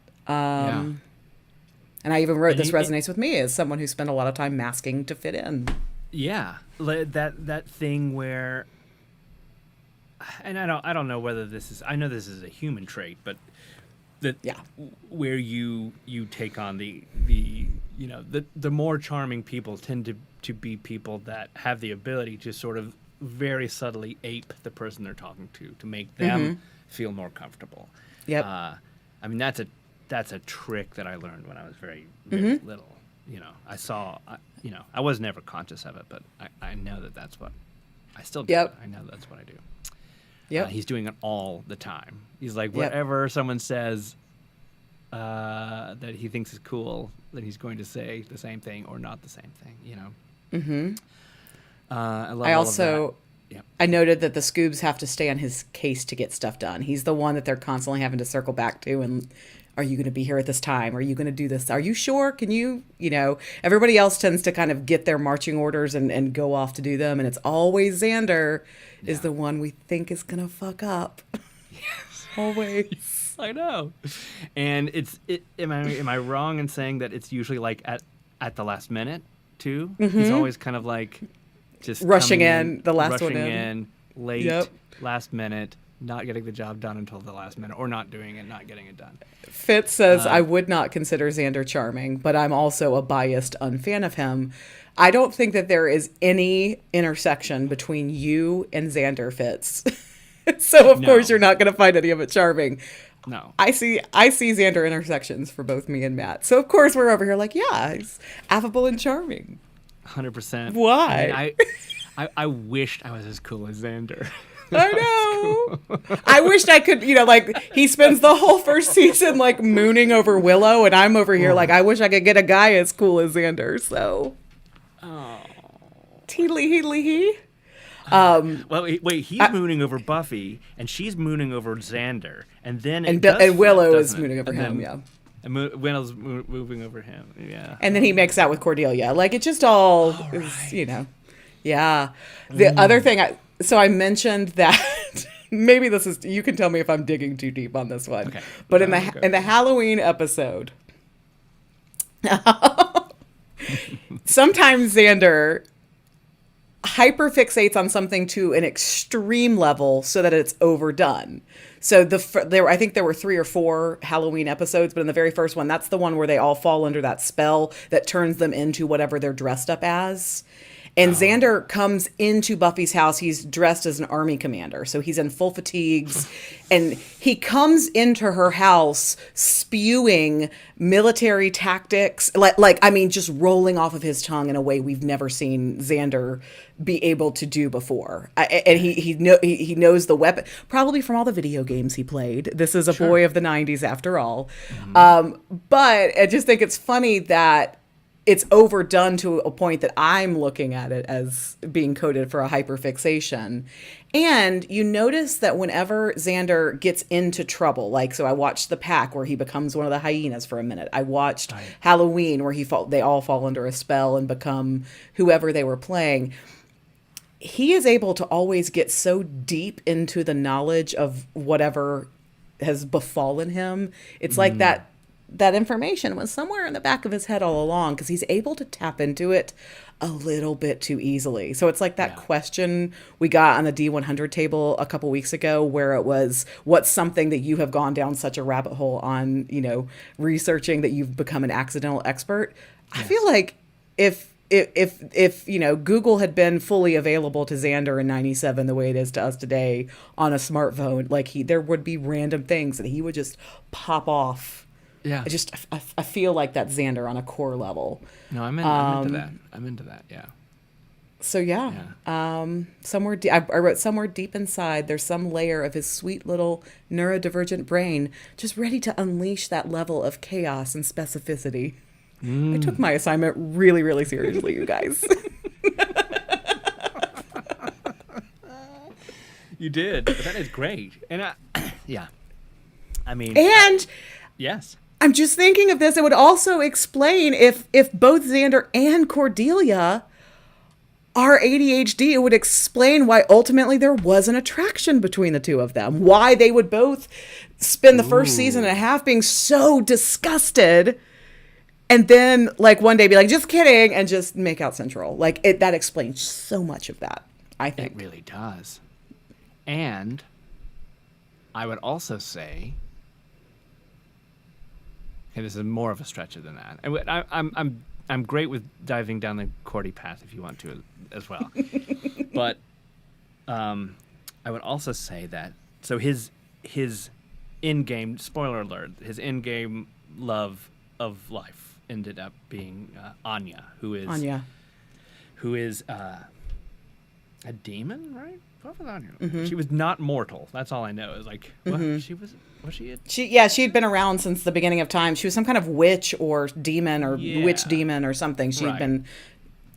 And I even wrote, this resonates with me as someone who spent a lot of time masking to fit in. Yeah. That thing where, and I don't know whether this is, I know this is a human trait, but where you take on the more charming people tend to be people that have the ability to sort of very subtly ape the person they're talking to make them feel more comfortable. Yep. I mean, that's a trick that I learned when I was very, very little. I was never conscious of it, but I know that's what I still do. Yep. I know that's what I do. Yep. He's doing it all the time. He's like, whatever someone says that he thinks is cool, then he's going to say the same thing or not the same thing, I love I all also, of that. Yep. I noted that the Scoobs have to stay on his case to get stuff done. He's the one that they're constantly having to circle back to. And are you going to be here at this time? Are you going to do this? Are you sure? Can you, everybody else tends to kind of get their marching orders and go off to do them. And it's always Xander is the one we think is going to fuck up. Yes. Always. I know. And am I wrong in saying that it's usually like at the last minute too? He's always kind of like just rushing in, the last one in, late, last minute, not getting the job done until the last minute, or not doing it, not getting it done. Fitz says, I would not consider Xander charming, but I'm also a biased unfan of him. I don't think that there is any intersection between you and Xander, Fitz. So of course you're not going to find any of it charming. No. I see Xander intersections for both me and Matt. So of course we're over here like, yeah, he's affable and charming. 100%. Why? I wished I was as cool as Xander. I know. Cool. I wished I could, he spends the whole first season like mooning over Willow, and I'm over here like, I wish I could get a guy as cool as Xander. So, teedly heedly he. Well, wait, he's mooning over Buffy, and she's mooning over Xander, and then and Willow is mooning over him. And Willow's moving over him. Yeah. And then he makes out with Cordelia. Like, it just all is, Yeah. The other thing, I mentioned that maybe this is, you can tell me if I'm digging too deep on this one. Okay. But in the Halloween episode, sometimes Xander hyperfixates on something to an extreme level so that it's overdone. So I think there were 3 or 4 Halloween episodes, but in the very first one, that's the one where they all fall under that spell that turns them into whatever they're dressed up as. And Xander comes into Buffy's house. He's dressed as an army commander. So he's in full fatigues. And he comes into her house spewing military tactics. Just rolling off of his tongue in a way we've never seen Xander be able to do before. And he knows the weapon, probably from all the video games he played. This is a boy of the 90s after all. But I just think it's funny that it's overdone to a point that I'm looking at it as being coded for a hyperfixation. And you notice that whenever Xander gets into trouble, so I watched The Pack where he becomes one of the hyenas for a minute. I watched Halloween where they all fall under a spell and become whoever they were playing. He is able to always get so deep into the knowledge of whatever has befallen him. It's like that information was somewhere in the back of his head all along, because he's able to tap into it a little bit too easily. So it's like that question we got on the D100 table a couple weeks ago, where it was, what's something that you have gone down such a rabbit hole on, researching that you've become an accidental expert? Yes. I feel like if Google had been fully available to Xander in 97 the way it is to us today on a smartphone, there would be random things that he would just pop off. Yeah, I feel like that's Xander on a core level. No, I'm into that. I'm into that. Yeah. So somewhere I wrote somewhere deep inside, there's some layer of his sweet little neurodivergent brain just ready to unleash that level of chaos and specificity. I took my assignment really, really seriously, you guys. You did. But that is great. And yeah. I mean, And yes. I'm just thinking of this. It would also explain if both Xander and Cordelia are ADHD, it would explain why ultimately there was an attraction between the two of them. Why they would both spend the first season and a half being so disgusted, and then like one day be like, just kidding, and just make out central. Like that explains so much of that, I think. It really does. And I would also say, okay, this is more of a stretcher than that. I'm great with diving down the Cordy path if you want to as well. But I would also say that so his in-game, spoiler alert, his in-game love of life ended up being Anya, who is a demon, right? What was Anya? Mm-hmm. She was not mortal. That's all I know. Is like what she was. Was she? She'd been around since the beginning of time. She was some kind of witch or demon or witch demon or something. She'd been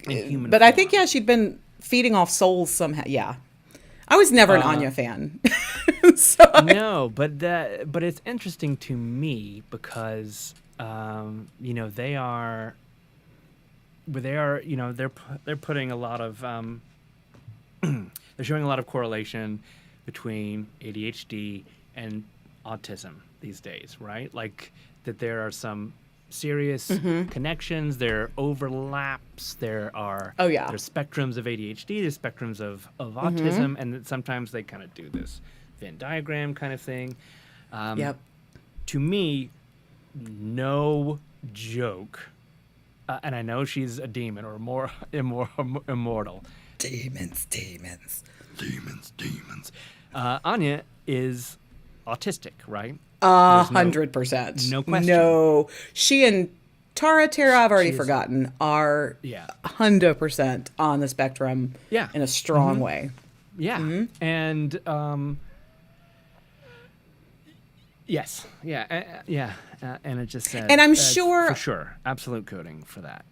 in human form. I think she'd been feeding off souls somehow. Yeah, I was never an Anya fan. No, but it's interesting to me because they are they're putting a lot of they're showing a lot of correlation between ADHD and autism these days, right? Like that there are some serious connections, there are overlaps, there are there's spectrums of ADHD, there's spectrums of autism, and that sometimes they kind of do this Venn diagram kind of thing. To me, no joke, and I know she's a demon or more immortal. Demons. Anya is autistic, right? 100%. No question. No, she and Tara, I've already forgotten, are 100% on the spectrum in a strong way. Yeah. And yes. Yeah. And it just said, and I'm sure for sure, absolute coding for that.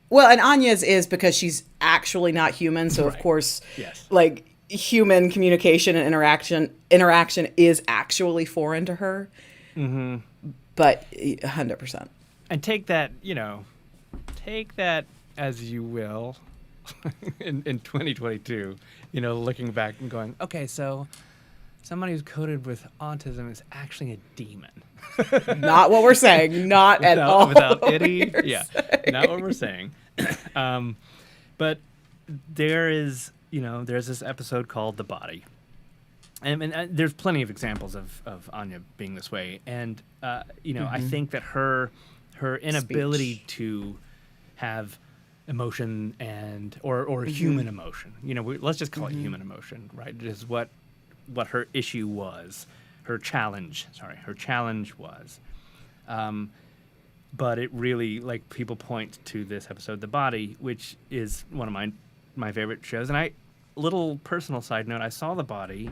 Well, and Anya's is because she's actually not human, so of course, like human communication and interaction is actually foreign to her. But 100%. And take that as you will in 2022, looking back and going, okay, so somebody who's coded with autism is actually a demon. Not what we're saying. Not at all. Without any, not what we're saying. But there is, there's this episode called The Body. And there's plenty of examples of Anya being this way. And, I think that her inability to have emotion or human emotion, let's just call it human emotion, right? Is what her issue was, her challenge was. But it really, like, people point to this episode, The Body, which is one of my favorite shows. And little personal side note, I saw The Body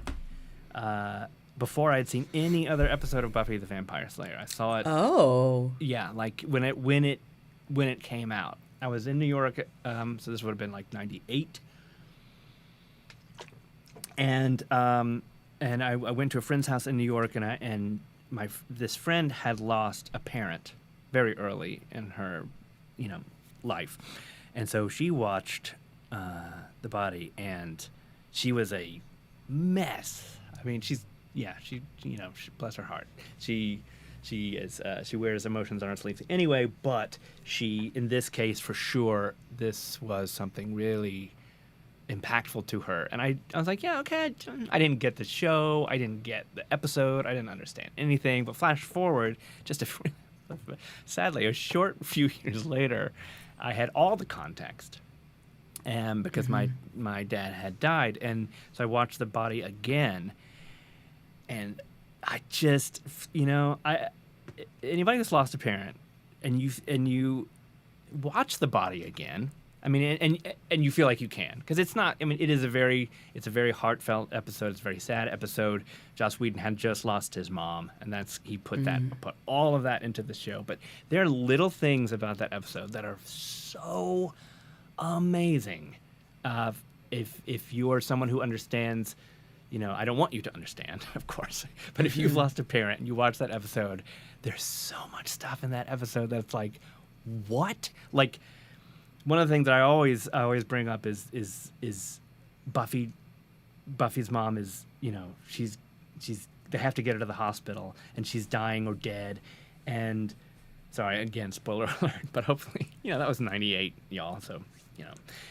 before I had seen any other episode of Buffy the Vampire Slayer. I saw it. Oh. Yeah, like when it came out. I was in New York, so this would have been like 98. And I went to a friend's house in New York, and this friend had lost a parent very early in her, life, and so she watched The Body, and she was a mess. I mean, she bless her heart. She wears emotions on her sleeves anyway, but in this case, for sure, this was something really impactful to her. And I was like, yeah, okay. I didn't get the show. I didn't get the episode. I didn't understand anything. But flash forward, sadly, a short few years later, I had all the context. And because my dad had died. And so I watched The Body again. And I just, anybody that's lost a parent and you watch The Body again, I mean, and you feel like you can, because it's not. I mean, it's a very heartfelt episode. It's a very sad episode. Joss Whedon had just lost his mom, and he put all of that into the show. But there are little things about that episode that are so amazing. If you are someone who understands, I don't want you to understand, of course. But if you've lost a parent and you watch that episode, there's so much stuff in that episode that's like, what? Like, one of the things that I always bring up is Buffy's mom is, she's they have to get her to the hospital and she's dying or dead. And sorry, again, spoiler alert, but hopefully, that was 98, y'all. So,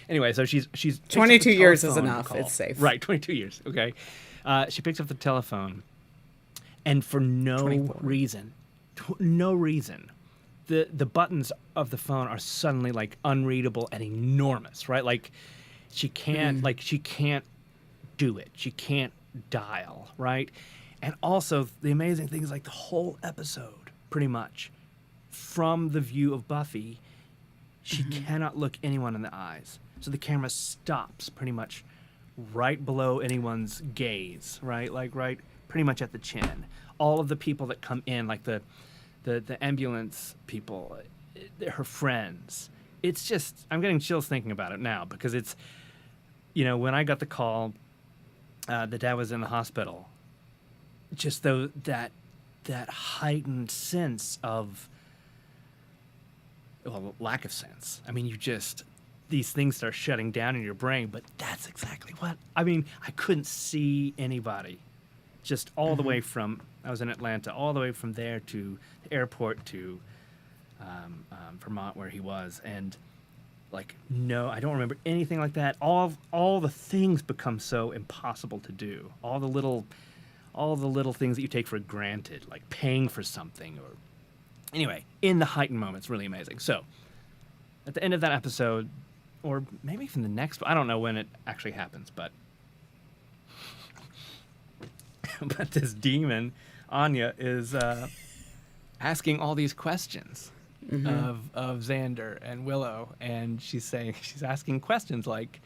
anyway, so she's 22 years is enough. Call. It's safe. Right. 22 years. Okay. She picks up the telephone and for no reason, the buttons of the phone are suddenly like unreadable and enormous, right? Like she can't do it. She can't dial, right? And also the amazing thing is like the whole episode, pretty much, from the view of Buffy, she cannot look anyone in the eyes. So the camera stops pretty much right below anyone's gaze, right? Like right pretty much at the chin. All of the people that come in, like the ambulance people, her friends. It's just, I'm getting chills thinking about it now because it's, when I got the call, the dad was in the hospital, just that heightened sense of, well, lack of sense. I mean, these things start shutting down in your brain, but that's exactly what, I couldn't see anybody. Just all the way from, I was in Atlanta, all the way from there to the airport to Vermont where he was. And like, no, I don't remember anything like that. All the things become so impossible to do. All the little things that you take for granted, like paying for something or anyway, in the heightened moments, really amazing. So at the end of that episode, or maybe even the next, I don't know when it actually happens, but this demon, Anya, is asking all these questions of Xander and Willow, and she's asking questions like,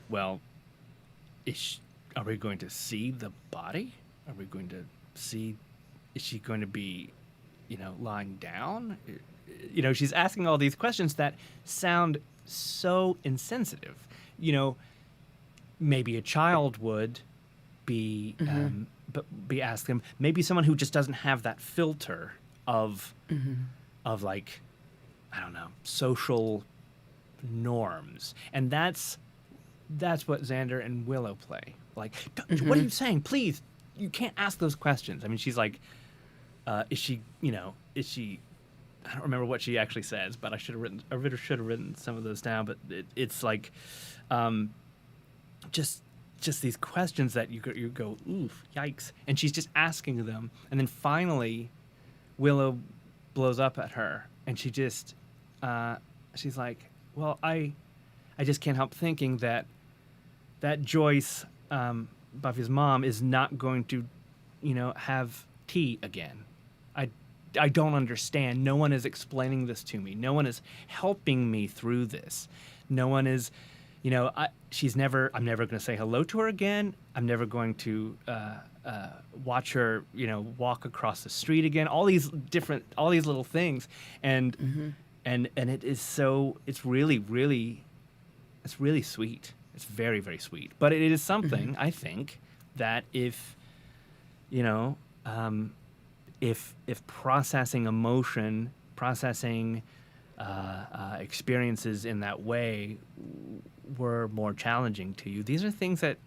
well, are we going to see the body? Are we going to see, is she going to be, lying down? She's asking all these questions that sound so insensitive. Maybe a child would be asked them. Maybe someone who just doesn't have that filter of like, I don't know, social norms. And that's what Xander and Willow play. Like, what are you saying? Please, you can't ask those questions. I mean, she's like, is she, I don't remember what she actually says, but I should have written some of those down. But it's like, just these questions that you go, oof, yikes. And she's just asking them. And then finally, Willow blows up at her. And she just, she's like, well, I just can't help thinking that Joyce, Buffy's mom, is not going to, have tea again. I don't understand. No one is explaining this to me. No one is helping me through this. No one is, I'm never going to say hello to her again. I'm never going to watch her, walk across the street again. All these little things. And it is so, it's really, really, it's really sweet. It's very, very sweet. But it is something, I think, that if processing emotion, processing experiences in that way were more challenging to you, these are things that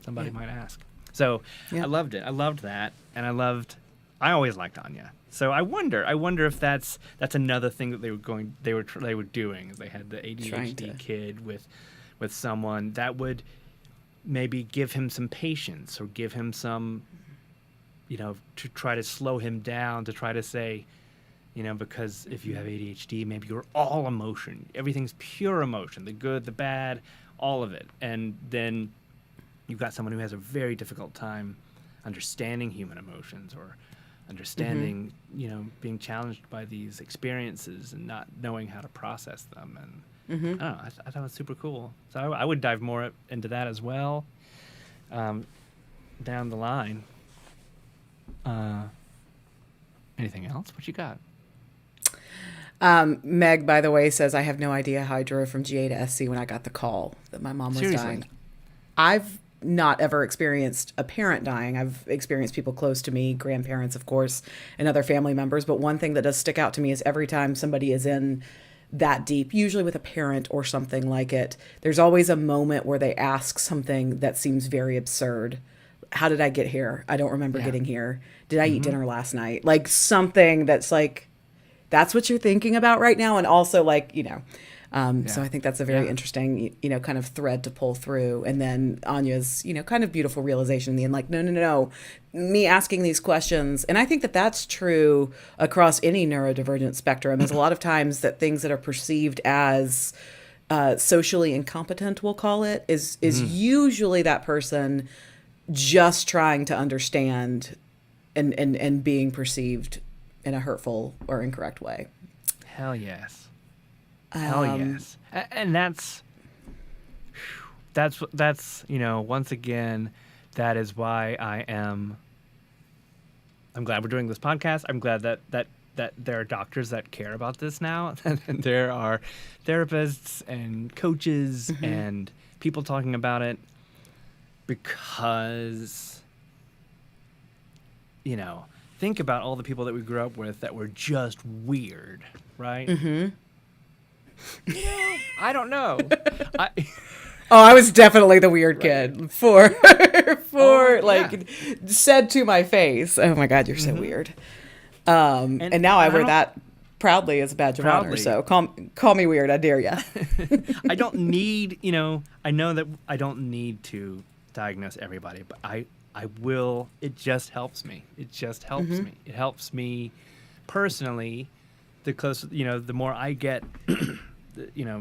somebody might ask. So I loved it. I loved that, and I always liked Anya. So I wonder if that's another thing that they were doing. They had the ADHD kid with someone that would maybe give him some patience or give him some, to try to slow him down, to try to say, because if you have ADHD, maybe you're all emotion. Everything's pure emotion, the good, the bad, all of it. And then you've got someone who has a very difficult time understanding human emotions or understanding, being challenged by these experiences and not knowing how to process them. And I don't know, I thought it was super cool. So I would dive more into that as well down the line. Anything else? What you got? Meg, by the way, says, I have no idea how I drove from GA to SC when I got the call that my mom was dying. I've not ever experienced a parent dying. I've experienced people close to me, grandparents, of course, and other family members. But one thing that does stick out to me is every time somebody is in that deep, usually with a parent or something like it, there's always a moment where they ask something that seems very absurd. How did I get here? I don't remember getting here. Did I eat dinner last night? Like something that's like, that's what you're thinking about right now. And also like, so I think that's a very interesting, kind of thread to pull through. And then Anya's, kind of beautiful realization in the end, like, no, me asking these questions. And I think that that's true across any neurodivergent spectrum. There's a lot of times that things that are perceived as socially incompetent, we'll call it, is usually that person just trying to understand and being perceived in a hurtful or incorrect way. Hell yes. Hell yes. And that's once again, that is why I'm glad we're doing this podcast. I'm glad that there are doctors that care about this now. And there are therapists and coaches and people talking about it, because, think about all the people that we grew up with that were just weird, right? I don't know. I was definitely the weird kid said to my face, "Oh my God, you're so weird." And now I wear that proudly as a badge of honor. So call me weird. I dare you. I don't need, I know that I don't need to diagnose everybody, but I will. It just helps me. It just helps me. It helps me personally. The closer, the more I get, the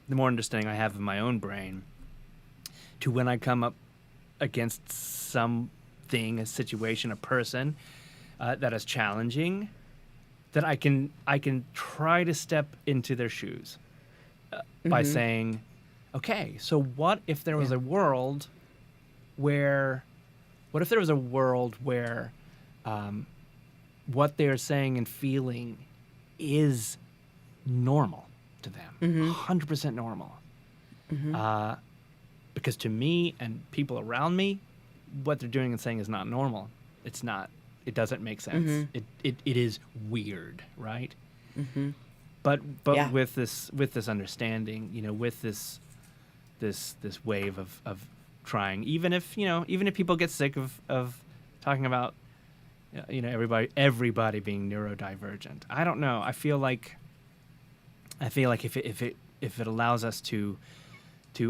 more understanding I have of my own brain, to when I come up against something, a situation, a person that is challenging, that I can try to step into their shoes by saying, okay, so what if there was a world where, what they're saying and feeling is normal to them, 100% normal. Because to me and people around me, what they're doing and saying is not normal. It's not. It doesn't make sense. It is weird, right? But with this understanding, with this wave of trying, even if people get sick of talking about everybody being neurodivergent. I don't know. I feel like if it allows us to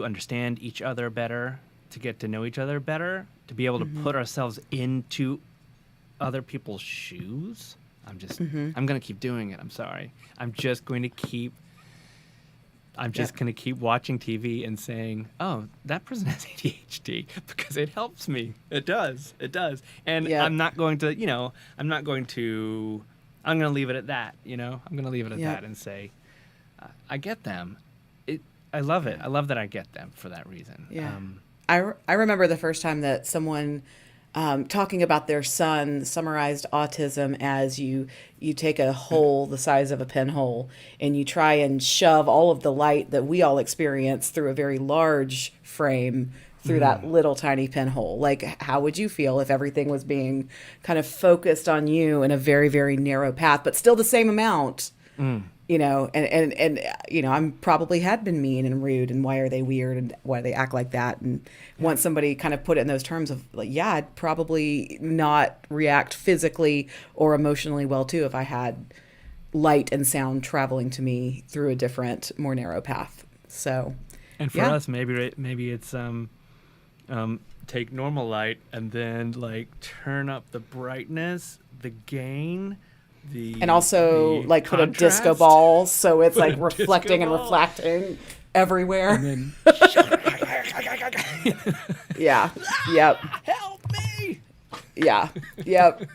understand each other better, to get to know each other better, to be able to put ourselves into other people's shoes. I'm going to keep doing it. I'm sorry. I'm just going to keep watching TV and saying, "Oh, that person has ADHD," because it helps me. It does. And I'm going to leave it at that, I'm going to leave it at that and say, I get them. I love it. I love that I get them for that reason. Yeah. I remember the first time that someone talking about their son summarized autism as you take a hole the size of a pinhole and you try and shove all of the light that we all experience through a very large frame through that little tiny pinhole. Like, how would you feel if everything was being kind of focused on you in a very, very narrow path, but still the same amount? And I'm probably had been mean and rude, and why are they weird and why they act like that? And once somebody kind of put it in those terms of like, I'd probably not react physically or emotionally well too if I had light and sound traveling to me through a different, more narrow path. So, and for us, maybe it's take normal light and then like turn up the brightness, the gain. And also like put a disco ball so it's like reflecting and reflecting everywhere. And then yeah. Yep. Help me. Yeah. Yep.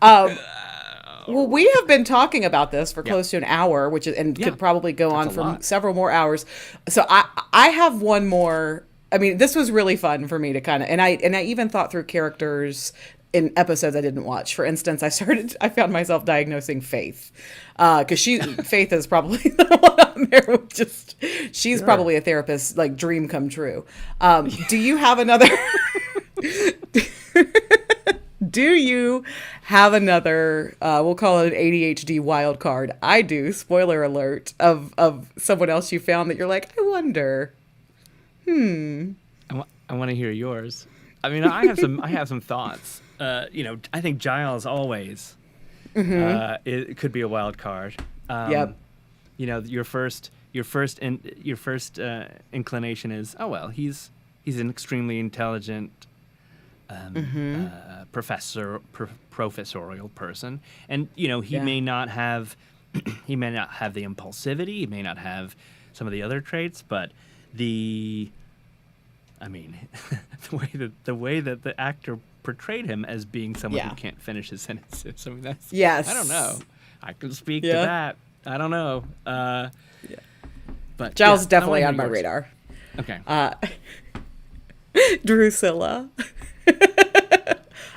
Well, we have been talking about this for close to an hour, which is could probably go on for several more hours. So I have one more. I mean, this was really fun for me to kind of, and I even thought through characters in episodes I didn't watch. For instance, I found myself diagnosing Faith, because Faith is probably the one on there with just, she's probably a therapist's like dream come true. Do you have another? Do you have another, we'll call it an ADHD wild card? I do. Spoiler alert of someone else you found that you're like, I wonder. I want to hear yours. I mean, I have some thoughts. I think Giles always it could be a wild card. Yep. Your first inclination is, oh well, he's an extremely intelligent professorial person, and he may not have the impulsivity, he may not have some of the other traits, but the way that the actor portrayed him as being someone who can't finish his sentences. I mean, that's, yes. I don't know. I can speak to that. I don't know. But Giles is definitely on my radar. Okay. Drusilla.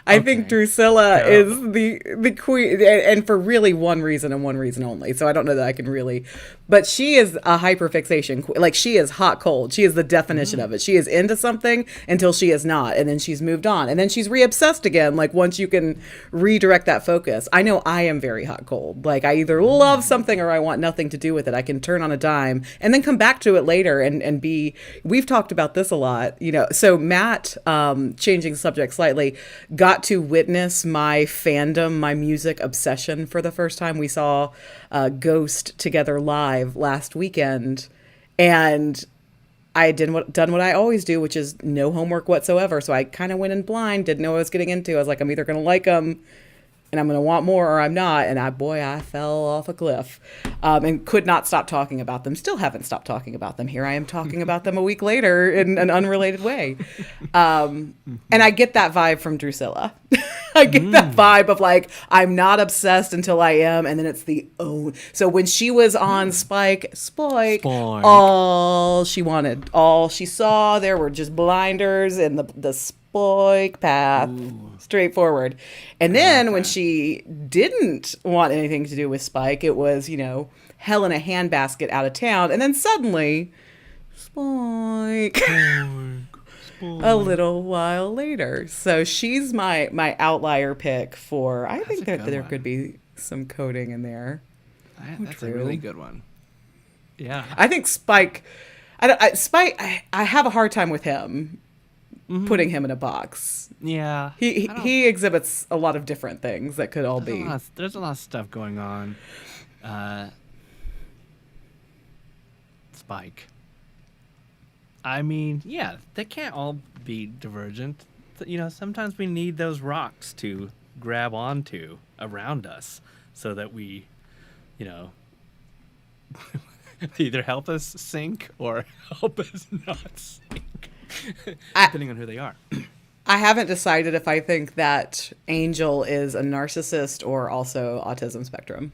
I think Drusilla is the queen, and for really one reason and one reason only. So I don't know that I can really, but she is a hyperfixation. Like, she is hot cold. She is the definition of it. She is into something until she is not, and then she's moved on, and then she's re-obsessed again. Like, once you can redirect that focus. I know I am very hot cold. Like, I either love something or I want nothing to do with it. I can turn on a dime and then come back to it later and be. We've talked about this a lot. So Matt, changing subject slightly, got to witness my fandom, my music obsession for the first time. We saw Ghost together live last weekend, and I had done what I always do, which is no homework whatsoever. So I kind of went in blind, didn't know what I was getting into. I was like, I'm either going to like them and I'm going to want more, or I'm not. And I fell off a cliff, and could not stop talking about them. Still haven't stopped talking about them. Here I am talking about them a week later in an unrelated way. And I get that vibe from Drusilla. I get that vibe of like, I'm not obsessed until I am. And then it's so when she was on Spike, all she wanted, all she saw there were just blinders and the Spike path. Straightforward. And then when she didn't want anything to do with Spike, it was, hell in a handbasket out of town. And then suddenly, Spike. A little while later. So she's my outlier pick for, I think that there could be some coding in there. That's a really good one. Yeah. I think Spike, I have a hard time with him. Putting him in a box. Yeah. He exhibits a lot of different things that could all be. There's a lot of stuff going on. Spike. I mean, yeah, they can't all be divergent. Sometimes we need those rocks to grab onto around us so that we, either help us sink or help us not sink. Depending on who they are. I haven't decided if I think that Angel is a narcissist or also autism spectrum.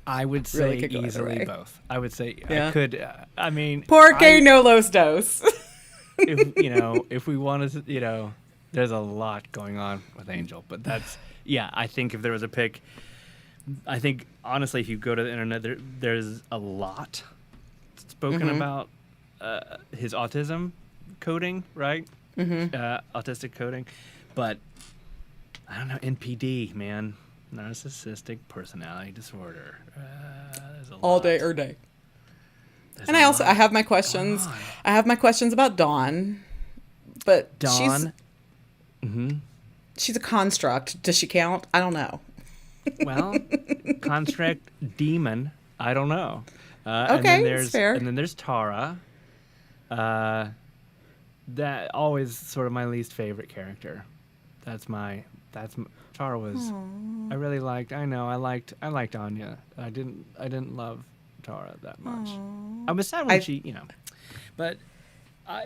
I would say easily both. I would say I could. I mean, porque no los dos. if we wanted to, there's a lot going on with Angel, but that's I think if there was a pick, I think honestly, if you go to the internet, there's a lot spoken about his autism coding, right? Autistic coding, but I don't know, NPD, man, narcissistic personality disorder. There's a lot. All day or day. And I have my questions. I have my questions about Dawn, but she's a construct. Does she count? I don't know. Well, construct demon. I don't know. Okay, that's fair. And then there's Tara. That always sort of my least favorite character. Tara was. Aww. I really liked. I liked Anya. I didn't love Tara that much. Aww. I was sad when she, but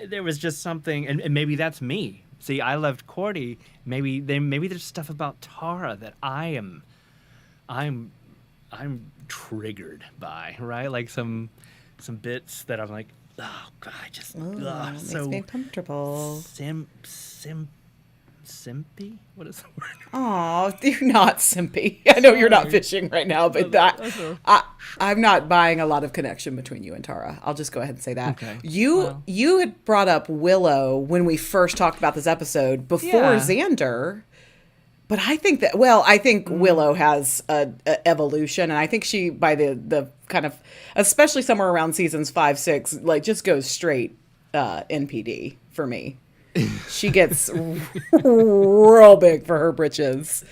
there was just something, and maybe that's me. See, I loved Cordy. Maybe there's stuff about Tara that I'm triggered by, right? Like some bits that I'm like, oh god, I just makes me uncomfortable. simpy. What is the word? Oh, you're not simpy. I know you're not fishing right now, but I'm not buying a lot of connection between you and Tara. I'll just go ahead and say that. Okay. You had brought up Willow when we first talked about this episode before Xander. But I think that, I think Willow has a evolution, and I think she, by the kind of, especially somewhere around seasons 5, 6, like just goes straight NPD for me. She gets real big for her britches,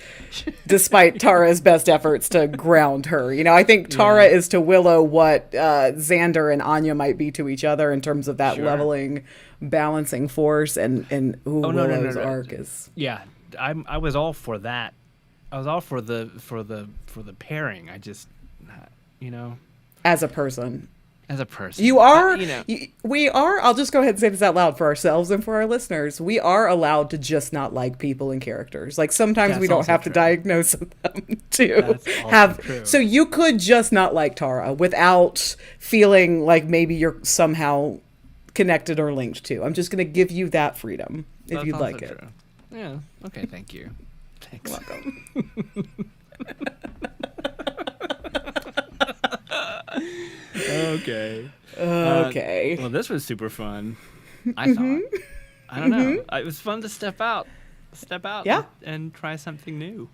despite Tara's best efforts to ground her. You know, I think Tara is to Willow what Xander and Anya might be to each other in terms of that leveling, balancing force, and Willow's arc is. Yeah. I was all for that. I was all for the pairing. I just, as a person, you are. We are. I'll just go ahead and say this out loud for ourselves and for our listeners. We are allowed to just not like people and characters. Like sometimes we don't have to diagnose them to have. True. So you could just not like Tara without feeling like maybe you're somehow connected or linked to. I'm just going to give you that freedom if you'd like it. True. Yeah. Okay. Thank you. Thanks. Welcome. Okay. Okay. Well, this was super fun. I thought. I don't know. It was fun to step out, and try something new.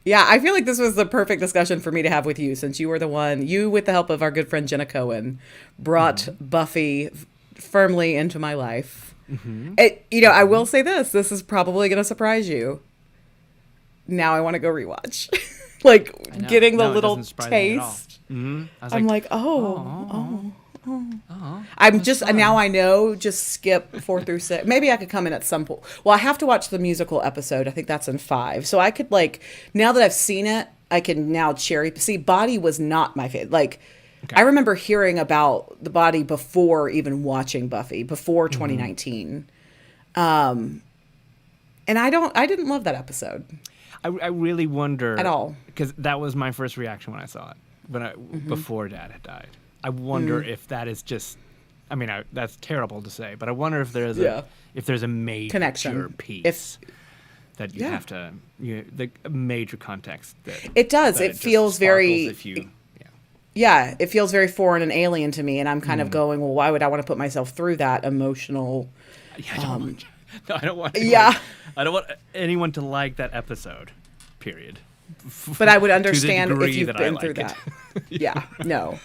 Yeah, I feel like this was the perfect discussion for me to have with you, since you were the one. You, with the help of our good friend Jenna Cohen, brought Buffy firmly into my life. I will say this is probably going to surprise you. Now I want to go rewatch. Getting the little taste. I'm like, oh. I'm just, now I know, just skip 4 through 6. Maybe I could come in at some point. Well, I have to watch the musical episode. I think that's in 5. So I could now that I've seen it, I can now see, Body was not my favorite. I remember hearing about the Body before even watching Buffy, before 2019. And I didn't love that episode. I really wonder at all, because that was my first reaction when I saw it, before Dad had died. I wonder if that is just, that's terrible to say, but I wonder if there's a major connection piece that you have to, the major context that it does. It feels very. It feels very foreign and alien to me, and I'm kind of going, well, why would I want to put myself through that emotional? I don't want. I don't want anyone to like that episode. Period. But I would understand if you've been through that. No.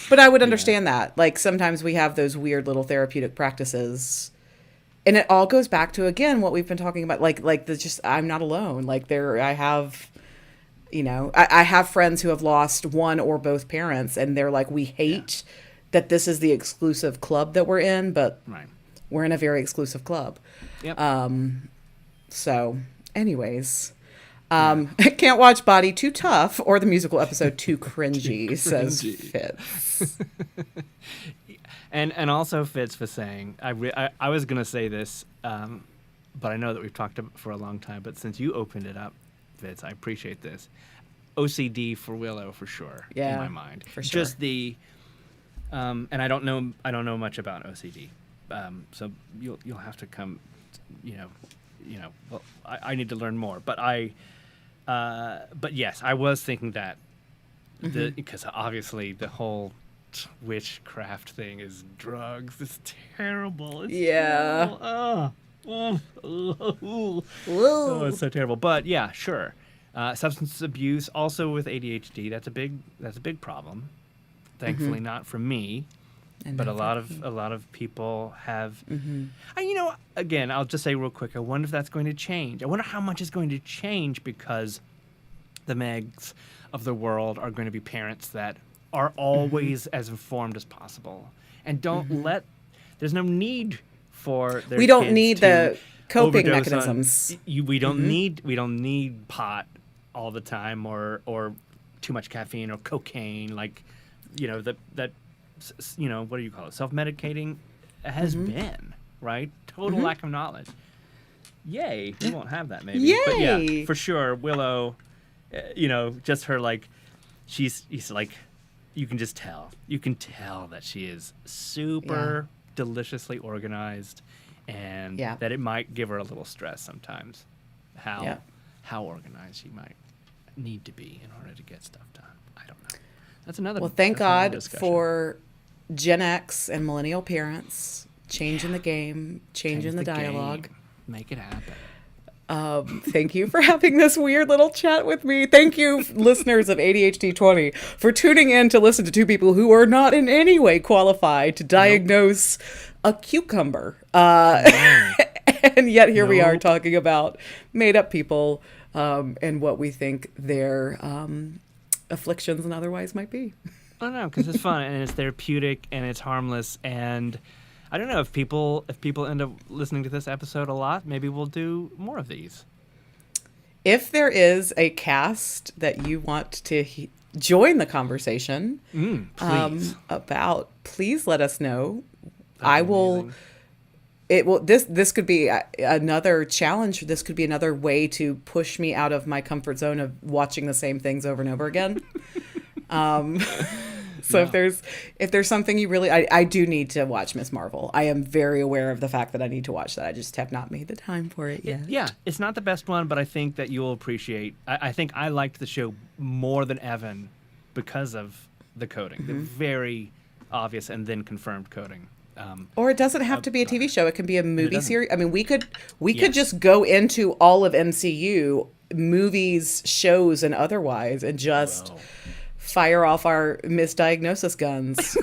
But I would understand that. Sometimes we have those weird little therapeutic practices, and it all goes back to, again, what we've been talking about. I'm not alone. I have. I have friends who have lost one or both parents, and they're like, we hate that this is the exclusive club that we're in, but we're in a very exclusive club. Yep. So, anyways, can't watch Body, too tough, or the musical episode too cringy, says Fitz. And also Fitz for saying, I was going to say this, but I know that we've talked about it for a long time, but since you opened it up, Fitz, I appreciate this. OCD for Willow, for sure, in my mind. For sure. Just the, and I don't know much about OCD, so you'll have to come, well, I need to learn more. But but yes, I was thinking that, because obviously the whole witchcraft thing is drugs. It's terrible. It's terrible. Oh, it's so terrible. But yeah, sure. Substance abuse, also with ADHD, that's a big problem. Thankfully, not for me, but a lot of people have. Again, I'll just say real quick. I wonder if that's going to change. I wonder how much is going to change, because the Megs of the world are going to be parents that are always as informed as possible, and don't let. There's no need for their we don't kids need to the coping overdose mechanisms. We don't need pot all the time, or too much caffeine or cocaine, what do you call it, self-medicating has been, right? Total lack of knowledge. Yay, we won't have that maybe. Yay! But yeah, for sure, Willow, just her, she's you can just tell. You can tell that she is super deliciously organized, and that it might give her a little stress sometimes. how organized you might need to be in order to get stuff done. I don't know. That's another. Well, thank that's another God discussion. for Gen X and millennial parents changing the game, changing the dialogue. Game. Make it happen. Thank you for having this weird little chat with me. Thank you, listeners of ADHd20, for tuning in to listen to two people who are not in any way qualified to diagnose a cucumber. And yet here we are talking about made-up people and what we think their afflictions and otherwise might be. I don't know, because it's fun and it's therapeutic and it's harmless, and I don't know if people end up listening to this episode a lot, maybe we'll do more of these. If there is a cast that you want to join the conversation please let us know. I will. Amazing. It will. This could be another challenge. This could be another way to push me out of my comfort zone of watching the same things over and over again. So if there's something you really, I do need to watch Miss Marvel. I am very aware of the fact that I need to watch that. I just have not made the time for it yet. Yeah, it's not the best one, but I think that you'll appreciate. I think I liked the show more than Evan because of the coding, the very obvious and then confirmed coding. Or it doesn't have to be a TV show. It can be a movie series. I mean, we could just go into all of MCU movies, shows, and otherwise, and just fire off our misdiagnosis guns.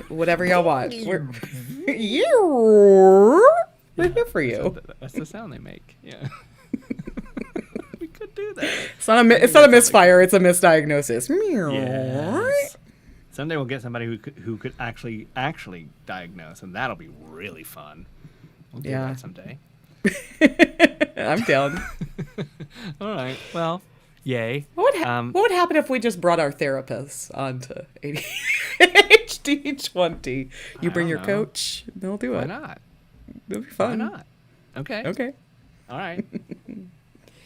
Whatever y'all want. We're here for you. That's the sound they make. Yeah. We could do that. It's not a misfire. It's a misdiagnosis. Yes. Someday we'll get somebody who could actually diagnose, and that'll be really fun. We'll do that someday. I'm down. All right. Well, yay. What would happen if we just brought our therapists onto ADHd20? You bring your coach, they'll do it. Why not? It'll be fun. Why not? Okay. All right.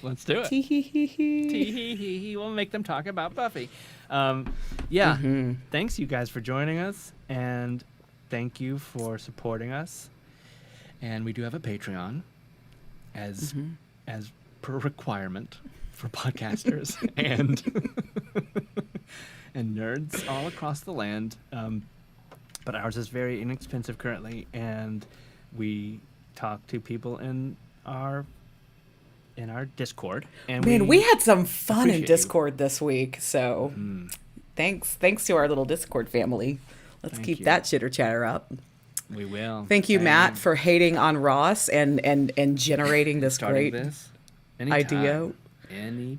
Let's do it. Tee-hee-hee. We'll make them talk about Buffy. Thanks you guys for joining us, and thank you for supporting us. And we do have a Patreon as per requirement for podcasters and nerds all across the land. But ours is very inexpensive currently, and we talk to people in our Discord. And we had some fun in Discord this week, so thanks to our little Discord family. Let's keep that chitter chatter up. We will. Thank you, Matt, for hating on Ross and generating this great idea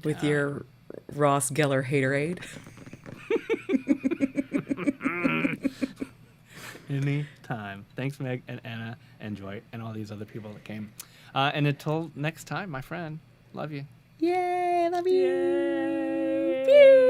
with your Ross Geller haterade. Anytime. Thanks, Meg and Anna and Joy and all these other people that came. And until next time, my friend, love you. Yay, love you. Yay.